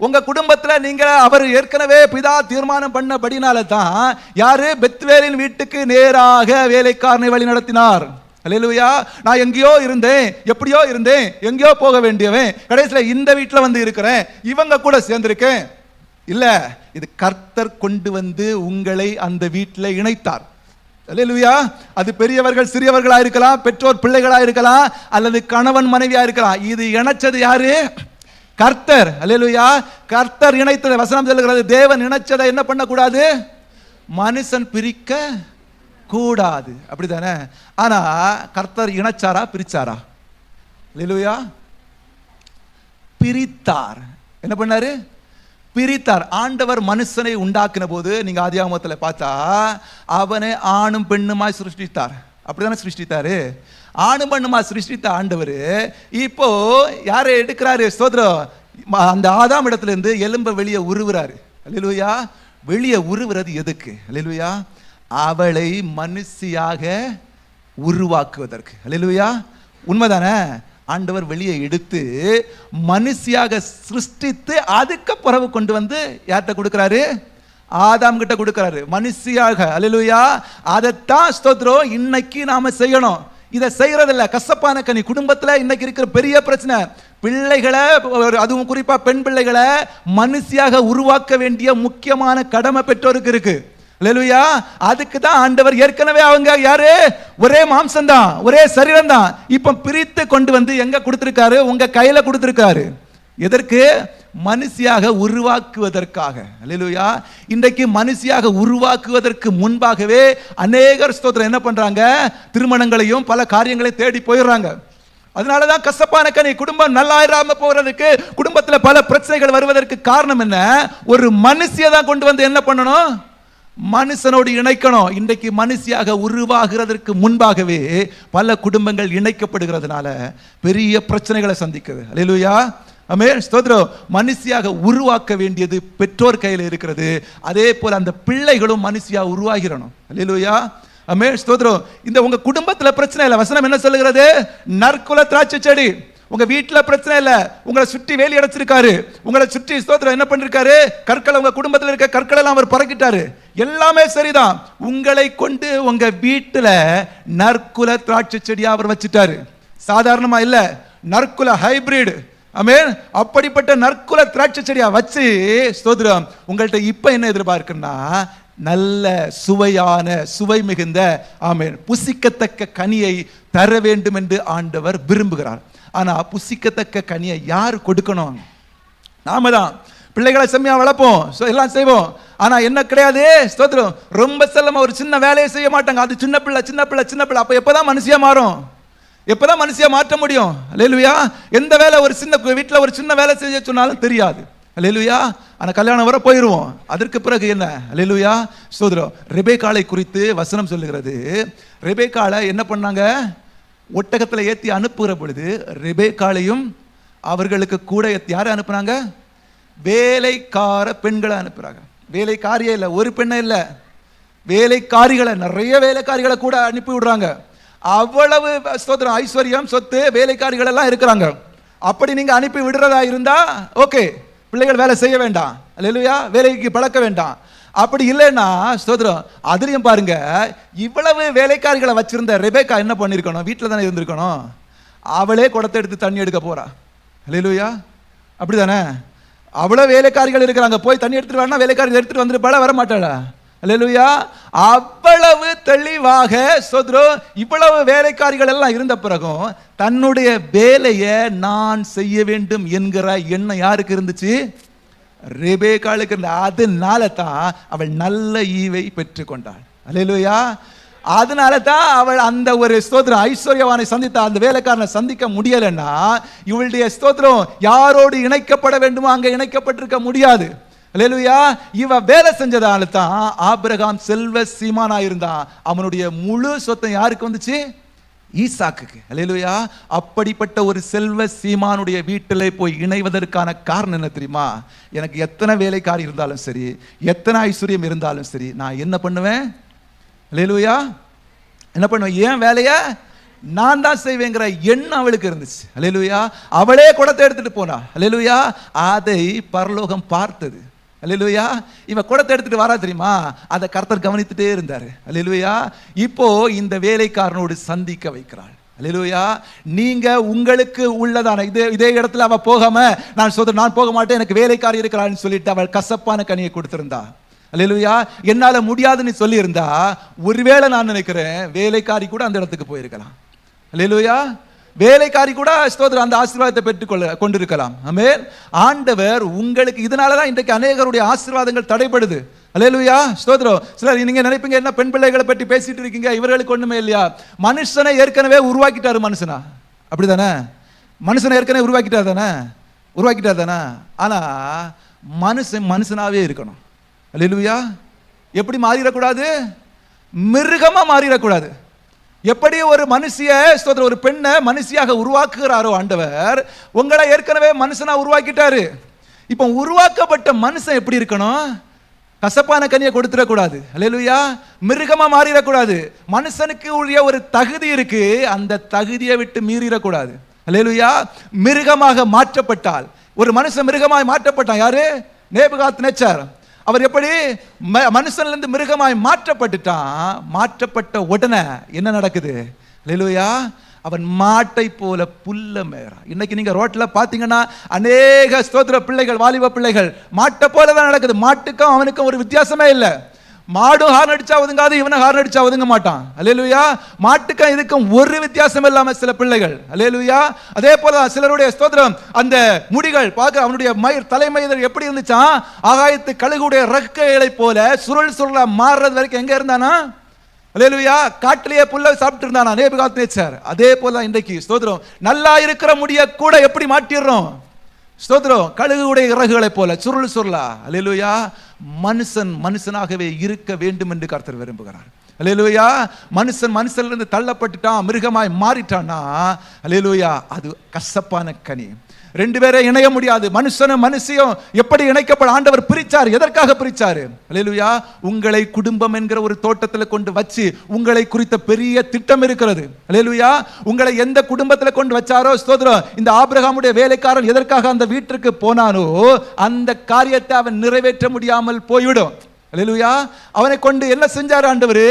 உங்க குடும்பத்துல நீங்க அவர் ஏற்கனவே பிதா தீர்மானம் பண்ணபடினால தான் யாரு? பெத்வேலின் வீட்டுக்கு நேராக வேலைக்காரனை வழி நடத்தினார். அல்லேலூயா. நான் எங்கேயோ இருந்தேன், எப்படியோ இருந்தேன், எங்கேயோ போக வேண்டியவன், கடைசியில் இந்த வீட்டில் வந்து இருக்கிறேன், இவங்க கூட சேர்ந்திருக்கேன். இல்ல, இது கர்த்தர் கொண்டு வந்து உங்களை அந்த வீட்டில் இணைத்தார். அல்லேலூயா. அது பெரியவர்கள் சிறியவர்களா இருக்கலாம், பெற்றோர் பிள்ளைகளா இருக்கலாம், அல்லது கணவன் மனைவியா இருக்கலாம். இது இணைச்சது யாரு? கர்த்தர். அல்லேலூயா. கர்த்தர் இணைத்தது. வசனம் சொல்லுகிறது, தேவன் இணைச்சதை என்ன பண்ணக்கூடாது? மனுஷன் பிரிக்க கூடாது. அப்படிதானே? ஆனா கர்த்தர் இணைச்சாரா பிரிச்சாரா? அல்லேலூயா. பிரித்தார். என்ன பண்ணாரு? பிரித்தார். ஆண்டவர் மனுஷனை உண்டாக்கின போது நீங்க ஆதியாகமத்துல பார்த்தா அவனை ஆணும் பெண்ணுமாய் சிருஷ்டித்தார். அப்படிதானே சிருஷ்டித்தாரு? ஆணும் பெண்ணுமா சிருஷ்டித்த ஆண்டவர் இப்போ யாரை எடுக்கிறாரு? ஸ்தோத்திரம். அந்த ஆதாம் இடத்துல இருந்து எலும்ப வெளியே உருவுறாரு. அல்லேலூயா. வெளியே உருவுறது எதுக்கு? அல்லேலூயா. அவளை மனுஷியாக உருவாக்குவதற்கு. அல்லேலூயா. உண்மைதானே? ஆண்டவர் வெளியே எடுத்து மனுஷியாக சிருஷ்டித்து அதுக்கு பிறகு கொண்டு வந்து யார்கிட்ட கொடுக்கிறாரு? ஆதாம் கிட்ட கொடுக்கிறாரு மனுஷியாக. அல்லேலூயா. அதைத்தான் ஸ்தோத்திரம் இன்னைக்கு நாம செய்யணும். இதை செய்யறதில்ல. கசப்பான கனி. குடும்பத்துல இன்னைக்கு இருக்கிற பெரிய பிரச்சனை, பிள்ளைகளை, அதுவும் குறிப்பா பெண் பிள்ளைகளை மனுஷியாக உருவாக்க வேண்டிய முக்கியமான கடமை பெற்றோருக்கு இருக்கு. அல்லேலூயா. அதுக்கு தான் ஆண்டவர் ஏற்கனவே அவங்க யாரு? ஒரே மாம்சம் தான், ஒரே சரீரம் தான். இப்ப பிரித்து கொண்டு வந்து எங்க கொடுத்திருக்காரு? உங்க கையில கொடுத்திருக்காரு. எதற்கு? மனுஷியாக உருவாக்குவதற்காக. அல்லேலூயா. இன்றைக்கு மனுஷியாக உருவாக்குவதற்கு முன்பாகவே அநேகர் ஸ்தோத்திரம் என்ன பண்றாங்க? திருமணங்களையும் பல காரியங்களையும் தேடி போயிடுறாங்க. அதனாலதான் கசப்பான கனி. குடும்பம் நல்லா இராம போறதுக்கு, குடும்பத்துல பல பிரச்சனைகள் வருவதற்கு காரணம் என்ன? ஒரு மனுஷியை தான் கொண்டு வந்து என்ன பண்ணணும்? மனுஷனோடு இணைக்கணும். இன்றைக்கு மனுஷியாக உருவாகிறதற்கு முன்பாகவே பல குடும்பங்கள் இணைக்கப்படுகிறதுனால பெரிய பிரச்சனைகளை சந்திக்குது. அல்லேலூயா. ஆமென். ஸ்தோத்திரம். மனுஷியாக உருவாக்க வேண்டியது பெற்றோர் கையில் இருக்கிறது. அதே போல அந்த பிள்ளைகளும் மனுஷியா உருவாகிறணும். அல்லேலூயா. ஆமென். ஸ்தோத்திரம். இந்த உங்க குடும்பத்துல பிரச்சனை இல்லை. வசனம் என்ன சொல்லுகிறது? நற்குல திராட்சை செடி. உங்க வீட்டுல பிரச்சனை இல்ல. உங்களை சுற்றி வேலி அடைச்சிருக்காரு. உங்களை சுற்றி ஸ்தோத்திரம் என்ன பண்ணிருக்காரு? கற்களை, உங்க குடும்பத்தில் இருக்க கற்களை எல்லாம் அவர் பறக்கிட்டாரு. எல்லாமே சரிதான். உங்களை கொண்டு உங்க வீட்டுல நற்குல திராட்சை செடியா அவர் வச்சுட்டாரு. சாதாரணமா இல்ல, நற்குல ஹைபிரிட். ஆமென். அப்படிப்பட்ட நற்குல திராட்சை செடியா வச்சு ஸ்தோத்திரம் உங்கள்ட்ட இப்ப என்ன எதிர்பார்க்குன்னா, நல்ல சுவையான, சுவை மிகுந்த, ஆமென், புசிக்கத்தக்க கனியை தர வேண்டும் என்று ஆண்டவர் விரும்புகிறார். ஆனா புசிக்கத்தக்க கனியை யார் கொடுக்கணும்? நாம தான். பிள்ளைகளை செம்மையா வளர்ப்போம், எல்லாம் செய்வோம். ஆனா என்ன கிடையாது? ஸ்தோத்திரம். ரொம்ப செல்லமா ஒரு சின்ன வேலையை செய்ய மாட்டாங்க. அது சின்ன பிள்ளை, சின்ன பிள்ளை, சின்ன பிள்ளை. அப்ப எப்பதான் மனுஷியா மாறும்? எப்பதான் மனுஷியா மாற்ற முடியும்? அல்லேலூயா. எந்த வேலை, ஒரு சின்ன வீட்டுல ஒரு சின்ன வேலை செய்ய சொன்னாலும் தெரியாது. அல்லேலூயா. ஆனா கல்யாணம் வர போயிருவோம். அதற்கு பிறகு என்ன? அல்லேலூயா. ஸ்தோத்திரம். ரெபேக்காளை குறித்து வசனம் சொல்லுகிறது. ரெபேக்காளை என்ன பண்ணாங்க? ஒட்டகத்தில் ஏற்றி அனுப்புகிற பொழுது ரெபேக்காளையும் அவர்களுக்கு கூட யாரை அனுப்புனாங்க? வேலைக்கார பெண்களை அனுப்புறாங்க. வேலைக்காரியே இல்லை, ஒரு பெண்ணை இல்லை, வேலைக்காரிகளை, நிறைய வேலைக்காரிகளை கூட அனுப்பி விடுறாங்க. அவ்வளவு ஸ்தோத்திரம் ஐஸ்வர்யம், சொத்து, வேலைக்காரிகள் எல்லாம் இருக்கிறாங்க. அப்படி நீங்க அனுப்பி விடுறதா இருந்தா ஓகே, பிள்ளைகள் வேலை செய்ய வேண்டாம். அல்லேலூயா. வேலைக்கு பழக்க வேண்டாம். அப்படி இல்லைன்னா ஸ்தோத்திரம் அதுலயும் பாருங்க, இவ்வளவு வேலைக்காரிகளை வச்சிருந்த ரெபேக்கா என்ன பண்ணிருக்கணும்? வீட்டில் தானே இருந்திருக்கணும். அவளே குடத்தை எடுத்து தண்ணி எடுக்க போறா. அல்லேலூயா. அப்படிதானே? அவ்வளவு வேலைக்காரிகள் இருக்கிறாங்க. போய் தண்ணி எடுத்துட்டு வரனா வேலைக்காரிகள் எடுத்துட்டு வந்துட்டு வர மாட்டாளா? அல்லேலூயா. அவ்வளவு தெளிவாக ஸ்தோத்திரம் இவ்வளவு வேலைக்காரிகள் எல்லாம் இருந்த பிறகும் தன்னுடைய வேலையை நான் செய்ய வேண்டும் என்கிற எண்ணம் யாருக்கு இருந்துச்சு? ரெபேக்காளுக்கு இருந்த. அதனால தான் அவள் நல்ல ஈவை பெற்றுக்கொண்டாள். அல்லேலூயா. அதனால தான் அவள் அந்த ஒரு ஸ்தோத்திரம் ஐஸ்வர்யவானை சந்தித்த அந்த வேலைக்காரனை சந்திக்க முடியலைன்னா இவளுடைய ஸ்தோத்திரம் யாரோடு இணைக்கப்பட வேண்டுமோ அங்க இணைக்கப்பட்டிருக்க முடியாது. அல்லேலூயா. இவ வேலை செஞ்சதால தான் ஆபிரகாம் செல்வ சீமானா இருந்தான். அவனுடைய முழு சொத்தம் யாருக்கு வந்துச்சு? ஈசாக்குக்கு. அல்லேலூயா. அப்படிப்பட்ட ஒரு செல்வ சீமானுடைய வீட்டிலே போய் இணைவதற்கான காரணம் என்ன தெரியுமா? எனக்கு எத்தனை வேலைக்காரி இருந்தாலும் சரி, எத்தனை ஐஸ்வர்யம் இருந்தாலும் சரி, நான் என்ன பண்ணுவேன்? அல்லேலூயா. என்ன பண்ணுவேன்? ஏன் வேலையை நான் தான் செய்வேங்கிற எண்ணம் அவளுக்கு இருந்துச்சு. அல்லேலூயா. அவளே குடத்தை எடுத்துட்டு போனா. அல்லேலூயா. அதை பரலோகம் பார்த்தது. அல்லேலூயா. இவ குடத்தை எடுத்துட்டு வரா தெரியுமா? அதை கர்த்தர் கவனித்துட்டே இருந்தாரு. அல்லேலூயா. இப்போ இந்த வேலைக்காரனோடு சந்திக்க வைக்கிறாள். அல்லேலூயா. நீங்க உங்களுக்கு உள்ளதான இதே இடத்துல அவ போகாம நான் போக மாட்டேன், எனக்கு வேலைக்காரி இருக்கிறான்னு சொல்லிட்டு அவள் கசப்பான கனியை கொடுத்திருந்தா. அல்லேலூயா. என்னால முடியாதுன்னு சொல்லி இருந்தா ஒருவேளை நான் நினைக்கிறேன் வேலைக்காரி கூட அந்த இடத்துக்கு போயிருக்கலாம். அல்லேலூயா. வேலைக்காரி கூட ஸ்தோத்திரம் அந்த ஆசீர்வாதத்தை பெற்றுக்கொள்ள கொண்டிருக்கலாம். ஆமென். ஆண்டவர் உங்களுக்கு இதனாலதான் இன்றைக்கு அநேகருடைய ஆசீர்வாதங்கள் தடைபடுது. அல்லேலூயா. ஸ்தோத்திரம். சிலர் நீங்க நினைப்பீங்க என்ன பெண் பிள்ளைகளை பற்றி பேசிட்டு இருக்கீங்க, இவர்களுக்கு ஒண்ணுமே இல்லையா? மனுஷனை ஏற்கனவே உருவாக்கிட்டாரு. மனுஷனா அப்படிதானே? மனுஷனை ஏற்கனவே உருவாக்கிட்டாரு தானே? உருவாக்கிட்டார் தானே. ஆனா மனுஷன் மனுஷனாவே இருக்கணும். அல்லேலூயா. எப்படி மாறிடக்கூடாது? மிருகமா மாறிடக்கூடாது. எப்படி ஒரு மனுஷிய ஸ்தோத்திரம் ஒரு பெண்ணை மனுஷியாக உருவாக்குகிறாரோ ஆண்டவர், உங்களை ஏற்கனவே மனுஷனா உருவாக்கிட்டாரு. இப்போ உருவாக்கப்பட்ட மனுஷன் எப்படி இருக்கணும்? கசப்பான கனியை கொடுத்துடக்கூடாது. அல்லேலூயா. மிருகமா மாறிடக்கூடாது. மனுஷனுக்கு உரிய ஒரு தகுதி இருக்கு, அந்த தகுதியை விட்டு மீறிடக்கூடாது. அல்லேலூயா. மிருகமாக மாற்றப்பட்டால், ஒரு மனுஷன் மிருகமாய் மாற்றப்பட்டான். யாரு? நேபுகாத்நேச்சர். அவர் எப்படி மனுஷன்ல இருந்து மிருகமாய் மாற்றப்பட்டுட்டான். மாற்றப்பட்ட உடனே என்ன நடக்குது? அல்லேலூயா. அவன் மாட்டை போல புல்ல மேறான். இன்னைக்கு நீங்க ரோட்ல பாத்தீங்கன்னா அநேக ஸ்தோத்திர பிள்ளைகள், வாலிப பிள்ளைகள் மாட்டை போலதான் நடக்குது. மாட்டுக்கும் அவனுக்கும் ஒரு வித்தியாசமே இல்லை. மாடு ஹார்ன் அடிச்சா ஒதுங்காது, இவனை ஹார்ன் அடிச்சா ஒதுங்க மாட்டான். அல்லேலூயா. மாட்டுக்கும் இதுக்கும் ஒரு வித்தியாசம் இல்லாம சில பிள்ளைகள். அல்லேலூயா. அதே போல சிலருடைய ஸ்தோத்திரம் அந்த முடிகள் பார்க்க அவனுடைய தலைமயிர் எப்படி இருந்துச்சான்? ஆகாயத்து கழுகுடைய ரெக்கைகளை போல சுருள் சுருளா மாறுறது வரைக்கும் எங்க இருந்தானா? அல்லேலூயா. காட்டிலேயே புல்ல சாப்பிட்டு இருந்தானா நேபுகாத்நேச்சர். அதே போல இன்றைக்கு ஸ்தோத்திரம் நல்லா இருக்கிற முடிய கூட எப்படி மாட்டிடுறோம்? ஸ்தோத்திரம் கழுகுடைய இறகுகளை போல சுருள் சுருளா. அல்லேலூயா. மனுஷன் மனுஷனாகவே இருக்க வேண்டும் என்று கர்த்தர் விரும்புகிறார். அல்லேலூயா. மனுஷன் மனுஷனிலிருந்து தள்ளப்பட்டுட்டான், மிருகமாய் மாறிட்டானா, அல்லேலூயா, அது கசப்பான கனி. ரெண்டு பேரை இணைய முடியாது. மனுஷனும் மனுஷியும் எப்படி இணைக்கப்பட ஆண்டவர் பிரிச்சார். எதற்காக பிரிச்சாரு? அல்லேலூயா. உங்களை குடும்பம் என்கிற ஒரு தோட்டத்தில் கொண்டு வச்சு உங்களை குறித்த பெரிய திட்டம் இருக்கிறது. அல்லேலூயா. உங்களை எந்த குடும்பத்தில் கொண்டு வச்சாரோ ஸ்தோத்திரம், இந்த ஆபிரகாமுடைய வேலைக்காரன் எதற்காக அந்த வீட்டிற்கு போனானோ அந்த காரியத்தை அவன் நிறைவேற்ற முடியாமல் போய்விடும். அல்லேலூயா. அவனை கொண்டு என்ன செஞ்சார் ஆண்டவர்?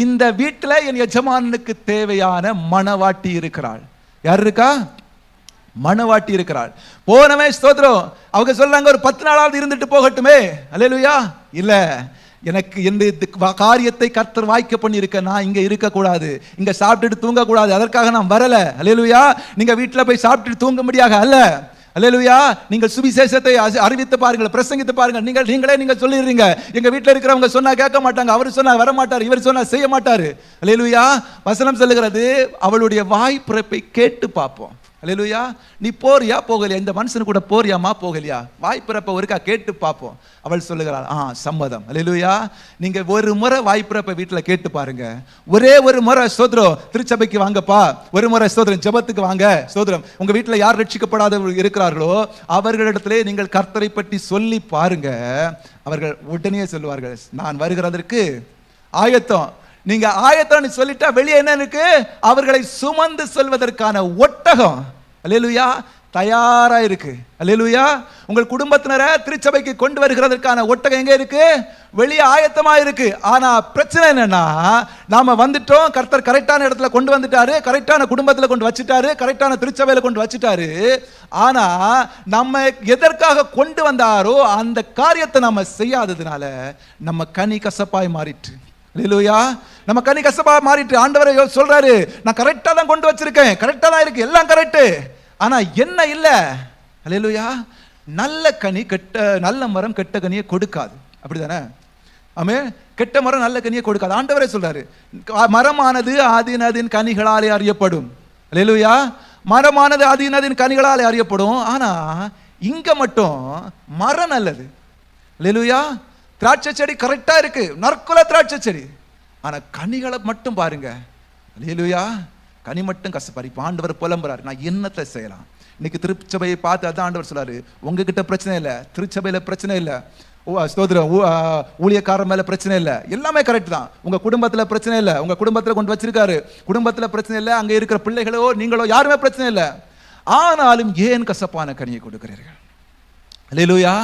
இந்த வீட்டில் என் எஜமானுக்கு தேவையான மணவாட்டி இருக்கிறாள். யார் இருக்கா? மணவாட்டி இருக்கிறாள். போனவே ஸ்தோத்திரம் அவங்க சொல்றாங்க ஒரு 10 நாளாவது இருந்துட்டு போகட்டுமே. அல்லேலூயா. இல்ல, எனக்கு இந்த காரியத்தை கர்த்தர் வாய்க்க பண்ணி இருக்க, நான் இங்க இருக்க கூடாது, இங்க சாப்பிட்டுட்டு தூங்க கூடாது, அதற்காக நான் வரல. அல்லேலூயா. நீங்க வீட்டுல போய் சாப்பிட்டுட்டு தூங்க முடியாக அல்ல. அல்லேலூயா. நீங்கள் சுவிசேஷத்தை அறிவித்து பாருங்கள், பிரசங்கித்து பாருங்கள். நீங்களே சொல்லிடுறீங்க, எங்க வீட்டில் இருக்கிறவங்க சொன்னா கேட்க மாட்டாங்க, அவர் சொன்னா வர மாட்டார், இவர் சொன்னா செய்ய மாட்டாரு. அல்லேலூயா. வசனம் சொல்லுகிறது அவளுடைய வாய் பிறப்பை கேட்டு பார்ப்போம். அல்லேலூயா. நீ போறியா போகலையா? இந்த மனுஷனு கூட போறியாமா போகலையா? வாய்ப்பிறப்ப ஒருக்கா கேட்டு பார்ப்போம். அவள் சொல்லுகிறாள் சம்மதம். அல்லேலூயா. நீங்க ஒரு முறை வாய்ப்பிறப்ப வீட்டுல கேட்டு பாருங்க. ஒரே ஒரு முறை ஸ்தோத்திரம் திருச்சபைக்கு வாங்கப்பா, ஒரு முறை ஸ்தோத்திரம் ஜெபத்துக்கு வாங்க. ஸ்தோத்திரம் உங்க வீட்டுல யார் ரட்சிக்கப்படாதவர்கள் இருக்கிறார்களோ அவர்களிடத்திலே நீங்கள் கர்த்தரை பற்றி சொல்லி பாருங்க. அவர்கள் உடனே சொல்லுவார்கள், நான் வருகிறதற்கு ஆயத்தம். நீங்க ஆயத்தம்னு சொல்லிட்டா வெளியே என்ன இருக்கு? அவர்களை சுமந்து செல்வதற்கான ஒட்டகம் அல்லேலூயா தயாரா இருக்கு. அல்லேலூயா. உங்கள் குடும்பத்தினரை திருச்சபைக்கு கொண்டு வருகிறதற்கான ஒட்டகம் எங்க இருக்கு? வெளியே ஆயத்தமா இருக்கு. ஆனா பிரச்சனை என்னன்னா, நாம வந்துட்டோம், கர்த்தர் கரெக்டான இடத்துல கொண்டு வந்துட்டாரு, கரெக்டான குடும்பத்துல கொண்டு வச்சுட்டாரு, கரெக்டான திருச்சபையில கொண்டு வச்சுட்டாரு. ஆனா நம்ம எதற்காக கொண்டு வந்தாரோ அந்த காரியத்தை நம்ம செய்யாததுனால நம்ம கனி கசப்பாய் மாறிட்டு. அல்லேலூயா. நம்ம கனி கசப்பா மாறிட்டு. ஆண்டவரே சொல்றாரு, நான் கரெக்டா தான் கொண்டு வச்சிருக்கேன், கரெக்டா தான் இருக்கு, எல்லாம் கரெக்ட். ஆனா என்ன இல்ல? அல்லேலூயா. நல்ல கனி நல்ல மரம் கெட்ட கனியை கொடுக்காது. அப்படிதானே? ஆமே. கெட்ட மரம் நல்ல கனியை கொடுக்காது. ஆண்டவரே சொல்றாரு, மரமானது ஆதினதின் கனிகளாலே அறியப்படும். அல்லேலூயா. மரமானது ஆதினதின் கனிகளாலே அறியப்படும். ஆனா இங்க மட்டும் மரம் நல்லது. அல்லேலூயா. திராட்சை செடி கரெக்டா இருக்கு, நற்குல திராட்சை செடி. ஆனா கனிகளை மட்டும் பாருங்க. அல்லேலூயா. கனி மட்டும் கசப்பாரு. இப்ப ஆண்டவர் புலம்புறாரு, நான் என்னத்தை செய்யலாம்? இன்னைக்கு திருச்சபையை பார்த்து அதான் ஆண்டவர் சொல்றாரு, உங்ககிட்ட பிரச்சனை இல்லை, திருச்சபையில பிரச்சனை இல்லை, ஸ்தோத்திரம் ஊழியக்காரர் மேல பிரச்சனை இல்லை, எல்லாமே கரெக்ட் தான். உங்க குடும்பத்துல பிரச்சனை இல்லை, உங்க குடும்பத்துல கொண்டு வச்சிருக்காரு, குடும்பத்துல பிரச்சனை இல்லை, அங்க இருக்கிற பிள்ளைகளோ நீங்களோ யாருமே பிரச்சனை இல்லை. ஆனாலும் ஏன் கசப்பான கனியை கொடுக்கிறீர்கள்? அல்லேலூயா.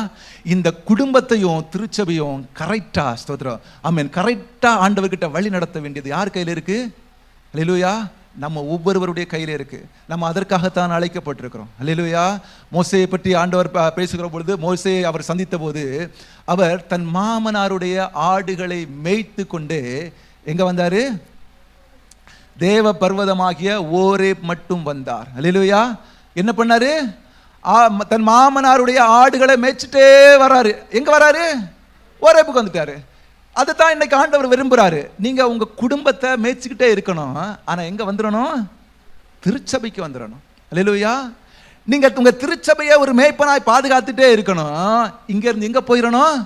இந்த குடும்பத்தையும் திருச்சபையும் கரெக்டா ஸ்தோத்திரம் ஆமென் கரெக்டா ஆண்டவர்கிட்ட வழி நடத்த வேண்டியது யார் கையில இருக்கு? அல்லேலூயா. நம்ம ஒவ்வொருவருடைய கையில இருக்கு. நம்ம அதற்காகத்தான் அழைக்கப்பட்டிருக்கிறோம். அல்லேலூயா. மோசேயை பற்றி ஆண்டவர் பேசுகிற பொழுது, மோசேயை அவர் சந்தித்த போது அவர் தன் மாமனாருடைய ஆடுகளை மேய்த்து கொண்டு எங்க வந்தாரு? தேவ பர்வதமாகிய ஓரேப் மட்டும் வந்தார். அல்லேலூயா. என்ன பண்ணாரு? தன் மாமனாருடைய ஆடுகளை மேய்ச்சிட்டே வராரு. எங்க வராரு? ஓரேப்புக்கு வந்துட்டாரு. அதுதான் இன்னைக்கு ஆண்டவர் விரும்புறாரு. நீங்க உங்க குடும்பத்தை மேய்ச்சிக்கிட்டே இருக்கணும். ஆனா எங்க வந்துடணும்? திருச்சபைக்கு வந்துடணும். அல்லேலூயா. நீங்க உங்க திருச்சபையை ஒரு மேய்ப்பனாய் பாதுகாத்துட்டே இருக்கணும். இங்க இருந்து எங்க போயிடணும்?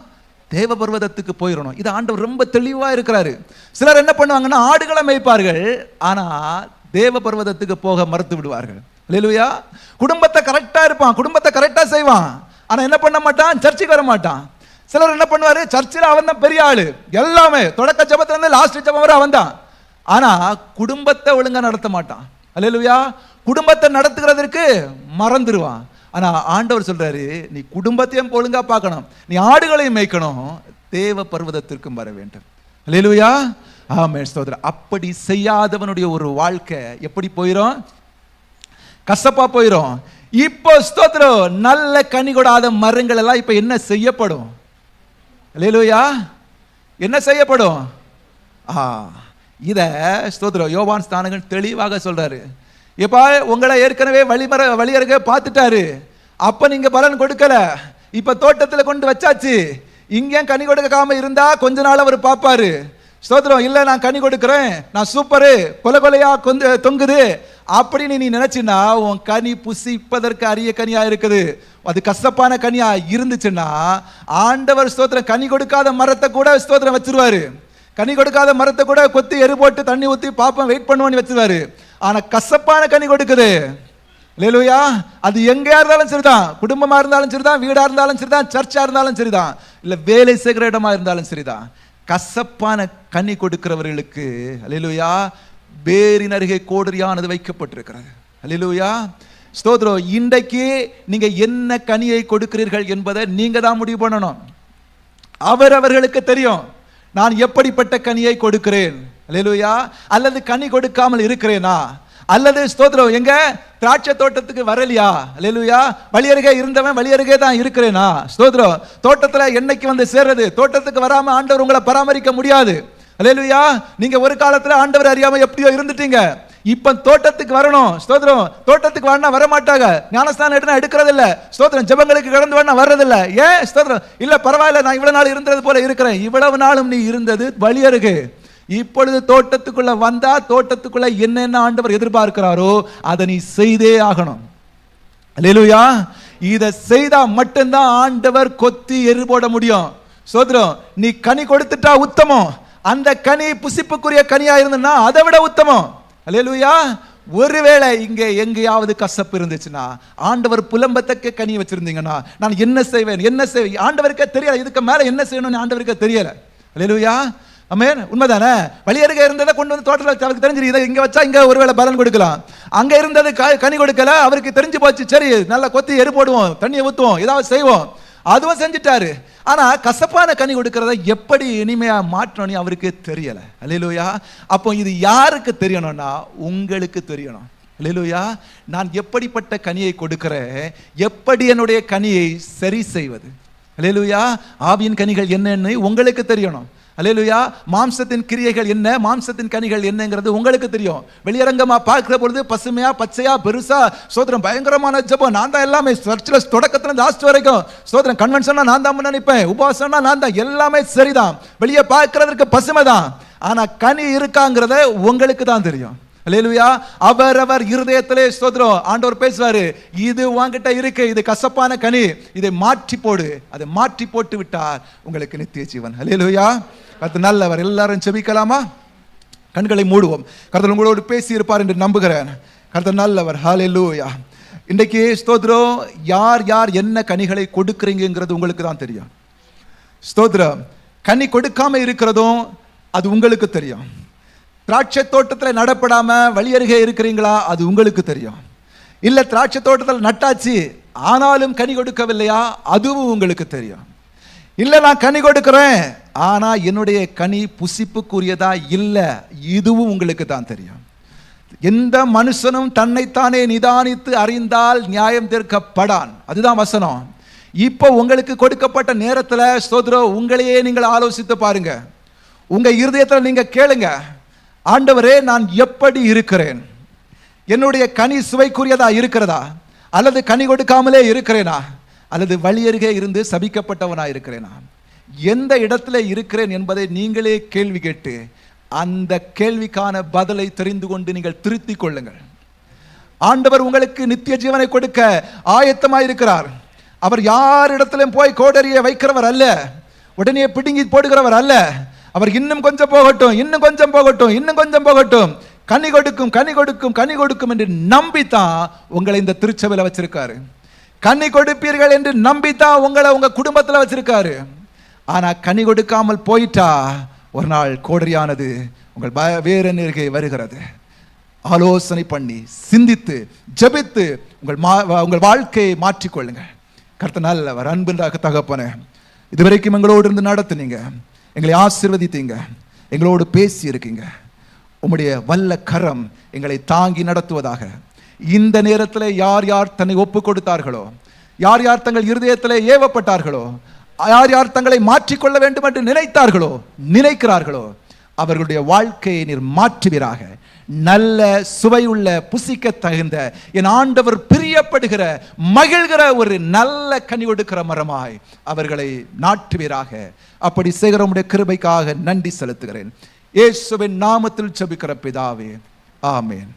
தேவ பர்வதத்துக்கு போயிடணும். இது ஆண்டவர் ரொம்ப தெளிவா இருக்கிறாரு. சிலர் என்ன பண்ணுவாங்கன்னா ஆடுகளை மேய்ப்பார்கள், ஆனா தேவ பர்வதத்துக்கு போக மறுத்து விடுவார்கள். அல்லேலூயா. குடும்பத்தை கரெக்டா இருப்பான், குடும்பத்தை கரெக்டா செய்வான், ஆனா என்ன பண்ண மாட்டான்? சர்ச்சுக்கு வர மாட்டான். சிலர் என்ன பண்ணுவாரு? சர்ச்சில் அவன் தான் பெரிய ஆளு, எல்லாமே தொடக்க ஜெபத்துல இருந்து லாஸ்ட் ஜெபம் வரை அவன் தான், ஆனா குடும்பத்தை ஒழுங்கா நடத்த மாட்டான். அல்லேலூயா. குடும்பத்தை நடத்துகிறதற்கு மறந்துடுவான். ஆனா ஆண்டவர் சொல்றாரு, நீ குடும்பத்தையும் ஒழுங்கா பார்க்கணும், நீ ஆடுகளையும் மேய்க்கணும், தேவ பர்வதத்திற்கும் வர வேண்டும். அல்லேலூயா. ஆமென் ஸ்தோத்திரம். அப்படி செய்யாதவனுடைய ஒரு வாழ்க்கை எப்படி போயிரும்? கசப்பா போயிரும். இப்போ ஸ்தோத்திரம், நல்ல கனி கொடாத மரங்கள் எல்லாம் இப்ப என்ன செய்யப்படும்? அல்லேலூயா. என்ன செய்யப்படும்? இத ஸ்தோத்திரம் யோவான் ஸ்நானகன் தெளிவாக சொல்றாரு. இப்ப உங்களை ஏற்கனவே வழியருகே பார்த்துட்டாரு, அப்ப நீங்க பலன் கொடுக்கல, இப்ப தோட்டத்துல கொண்டு வச்சாச்சு, இங்க கனி கொடுக்காம இருந்தா கொஞ்ச நாள் அவர் பாப்பாரு. ஸ்தோத்திரம். இல்ல நான் கனி கொடுக்கிறேன், நான் சூப்பரு, கொலையா தொங்குது அப்படின்னு நீ நினைச்சினா உன் கனி புசிப்பதற்கு அரிய கனியா இருக்குது. அது கசப்பான கனியா இருந்துச்சுன்னா ஆண்டவர் ஸ்தோத்திரம் கனி கொடுக்காத மரத்தை கூட ஸ்தோத்திரம் வச்சிருவாரு. கனி கொடுக்காத மரத்தை கூட கொத்தி எரு போட்டு தண்ணி ஊத்தி பாப்பம் வெயிட் பண்ணுவான்னு வச்சிருவாரு. ஆனா கசப்பான கனி கொடுக்குது. அல்லேலூயா. அது எங்கேயா இருந்தாலும் சரிதான், குடும்பமா இருந்தாலும் சரிதான், வீடா இருந்தாலும் சரிதான், சர்ச்சா இருந்தாலும் சரிதான், இல்ல வேலை செய்கிற இடமா இருந்தாலும் சரிதான், கசப்பான கனி கொடுக்கிறவர்களுக்கு அல்லேலூயா வேரின் அருகே கோடரியானது வைக்கப்பட்டிருக்கிறது. அல்லேலூயா. ஸ்தோத்திரம். இன்றைக்கு நீங்க என்ன கனியை கொடுக்கிறீர்கள் என்பதை நீங்க தான் முடிவு பண்ணணும். அவர்களுக்கு தெரியும் நான் எப்படிப்பட்ட கனியை கொடுக்கிறேன். அல்லேலூயா. அல்லது கனி கொடுக்காமல் இருக்கிறேனா, அல்லது ஸ்தோத்திரம் எங்க திராட்சை தோட்டத்துக்கு வரலையா? அல்லேலூயா. வழியருகே இருந்தவன் வழியருகே தான் இருக்கிறேனா? ஸ்தோத்திரம். தோட்டத்துல என்னைக்கு வந்து சேர்றது? தோட்டத்துக்கு வராம ஆண்டவர் உங்களை பராமரிக்க முடியாது. அல்லேலூயா. நீங்க ஒரு காலத்துல ஆண்டவர் அறியாம எப்படியோ இருந்துட்டீங்க, இப்ப தோட்டத்துக்கு வரணும். ஸ்தோத்திரம். தோட்டத்துக்கு வரனா வர மாட்டாங்க, ஞானஸ்தானம் எடுனா எடுக்கிறது இல்ல, ஸ்தோத்திரம் ஜெபங்களுக்கு கடந்து வரனா வர்றதில்ல. ஏன்? ஸ்தோத்திரம். இல்ல பரவாயில்ல, நான் இவ்வளவு நாள் இருந்தது போல இருக்கிறேன். இவ்வளவு நாளும் நீ இருந்தது வழியருகே, இப்பொழுது தோட்டத்துக்குள்ள வந்தா தோட்டத்துக்குள்ள என்னென்ன ஆண்டவர் எதிர்பார்க்கிறாரோ அதை நீ செய்தே ஆகணும். அல்லேலூயா. இதை செய்தா மட்டும்தான் ஆண்டவர் கொத்தி எரு போட முடியும். ஸ்தோத்திரம். நீ கனி கொடுத்துட்டா உத்தமம், அந்த கனி புசிப்புக்குரிய கனியா இருந்ததுன்னா அதை விட உத்தமம். அல்லேலூயா. ஒருவேளை இங்க எங்கேயாவது கசப்பு இருந்துச்சுன்னா, ஆண்டவர் புலம்பத்தக்க கனி வச்சிருந்தீங்கன்னா, நான் என்ன செய்வேன் ஆண்டவருக்கே தெரியல, இதுக்கு மேல என்ன செய்யணும்னு ஆண்டவருக்கே தெரியல. அல்லேலூயா. ஆமென். உண்மைதானே? வழியருகே இருந்ததை கொண்டு வந்து தோட்டத்தில் அவருக்கு தெரிஞ்சிரு, இதை இங்க வச்சா இங்க ஒருவேளை பலன் கொடுக்கலாம். அங்க இருந்தது கனி கொடுக்கல, அவருக்கு தெரிஞ்சு போச்சு, சரி நல்லா கொத்தி எரு போடுவோம், தண்ணியை ஊத்துவோம், ஏதாவது செய்வோம், அதுவும் செஞ்சுட்டாரு. ஆனா கசப்பான கனி கொடுக்கறத எப்படி இனிமையா மாற்றணும் அவருக்கு தெரியல. அல்லேலூயா. அப்போ இது யாருக்கு தெரியணும்னா உங்களுக்கு தெரியணும். அல்லேலூயா. நான் எப்படிப்பட்ட கனியை கொடுக்கிறேன், எப்படி என்னுடைய கனியை சரி செய்வது. அல்லேலூயா. ஆவியின் கனிகள் என்னன்னு உங்களுக்கு தெரியணும். அல்லேலூயா. மாம்சத்தின் கிரியைகள் என்ன, மாம்சத்தின் கனிகள் என்னங்கிறது உங்களுக்கு தெரியும். வெளியரங்கமா பார்க்கிற பொழுது பசுமையா பச்சையா பெருசா ஸ்தோத்திரம் பயங்கரமான ஜெபம், நான் தான் எல்லாமே சர்ச்சில் தொடக்கத்துல லாஸ்ட் வரைக்கும் ஸ்தோத்திரம், கன்வென்ஷனா நான் தான் நினைப்பேன், உபவாசம்னா நான் தான், எல்லாமே சரிதான், வெளியே பார்க்கிறதுக்கு பசுமை தான், ஆனா கனி இருக்காங்கிறத உங்களுக்கு தான் தெரியும். அல்லேலூயா. அவரவர் இருதயத்திலே ஸ்தோத்திரம் ஆண்டவர் பேசுவாரு, இது உன்கிட்ட இருக்கு, இது கசப்பான கனி, இதை மாற்றி போடு. அதை மாற்றி போட்டு விட்டார் உங்களுக்கு நித்திய ஜீவன். அல்லேலூயா. கர்த்தர் நல்லவர். எல்லாரும் செபிக்கலாமா? கண்களை மூடுவோம். கர்த்தர் உங்களோடு பேசி இருப்பார் என்று நம்புகிறேன். கர்த்தர் நல்லவர். ஹல்லேலூயா. இன்றைக்கு ஸ்தோத்திரம் யார் யார் என்ன கனிகளை கொடுக்கிறீங்கிறது உங்களுக்கு தான் தெரியும். ஸ்தோத்திரம். கனி கொடுக்காம இருக்கிறதும் அது உங்களுக்கு தெரியும். திராட்சை தோட்டத்தில் நடப்படாம வழியருகே இருக்கிறீங்களா, அது உங்களுக்கு தெரியும். இல்ல திராட்சை தோட்டத்தில் நட்டாச்சு ஆனாலும் கனி கொடுக்கவில்லையா, அதுவும் உங்களுக்கு தெரியும். இல்ல நான் கனி கொடுக்கிறேன் ஆனா என்னுடைய கனி புசிப்புக்குரியதா இல்ல, இதுவும் உங்களுக்கு தான் தெரியும். எந்த மனுஷனும் தன்னைத்தானே நிதானித்து அறிந்தால் நியாயம் தீர்க்கப்படான், அதுதான் வசனம். இப்போ உங்களுக்கு கொடுக்கப்பட்ட நேரத்துல ஸ்தோத்திரம் உங்களையே நீங்கள் ஆலோசித்து பாருங்க. உங்க இருதயத்தில் நீங்க கேளுங்க, ஆண்டவரே நான் எப்படி இருக்கிறேன், என்னுடைய கனி சுவைக்குரியதா இருக்கிறதா, அல்லது கனி கொடுக்காமலே இருக்கிறேனா, அல்லது வழியருகே இருந்து சபிக்கப்பட்டவனா இருக்கிறேனா, எந்த இடத்துல இருக்கிறேன் என்பதை நீங்களே கேள்வி கேட்டு அந்த கேள்விக்கான பதிலை தெரிந்து கொண்டு நீங்கள் திருத்திக் கொள்ளுங்கள். ஆண்டவர் உங்களுக்கு நித்திய ஜீவனை கொடுக்க ஆயத்தமாயிருக்கிறார். அவர் யாரிடத்திலும் போய் கோடரியை வைக்கிறவர் அல்ல, உடனே பிடுங்கி போடுகிறவர் அல்ல. அவர் இன்னும் கொஞ்சம் போகட்டும், இன்னும் கொஞ்சம் போகட்டும், இன்னும் கொஞ்சம் போகட்டும், கனி கொடுக்கும் கனி கொடுக்கும் கனி கொடுக்கும் என்று நம்பித்தான் உங்களை இந்த திருச்சபையில் வச்சிருக்காரு. கனி கொடுப்பீர்கள் என்று நம்பித்தான் உங்களை உங்க குடும்பத்தில் வச்சிருக்காரு. ஆனா கனி கொடுக்காமல் போயிட்டா ஒரு நாள் கோடரியானது உங்கள் வேறு நேர்கே வருகிறது. ஆலோசனை பண்ணி சிந்தித்து ஜெபித்து உங்கள் வாழ்க்கையை மாற்றிக்கொள்ளுங்க. கர்த்தர் நல்லவர், அன்பின் தகப்பனே, இதுவரைக்கும் எங்களோடு இருந்து நடத்துனீங்க, எங்களை ஆசீர்வதித்தீங்க, எங்களோடு பேசி இருக்கீங்க. உம்முடைய வல்ல கரம் எங்களை தாங்கி நடத்துவதாக. இந்த நேரத்தில் யார் யார் தன்னை ஒப்பு கொடுத்தார்களோ, யார் யார் தங்கள் இருதயத்தில் ஏவப்பட்டார்களோ, யார் யார் தங்களை மாற்றிக்கொள்ள வேண்டும் என்று நினைக்கிறார்களோ அவர்களுடைய வாழ்க்கையை நீர் மாற்றுவீராக. நல்ல சுவையுள்ள புசிக்க தகுந்த என் ஆண்டவர் பிரியப்படுகிற மகிழ்கிற ஒரு நல்ல கனி கொடுக்கிற மரமாய் அவர்களை நாட்டுவீராக. அப்படி செய்கிற உம்முடைய கிருபைக்காக நன்றி செலுத்துகிறேன். இயேசுவின் நாமத்தில் ஜெபிக்கிற பிதாவே, ஆமென்.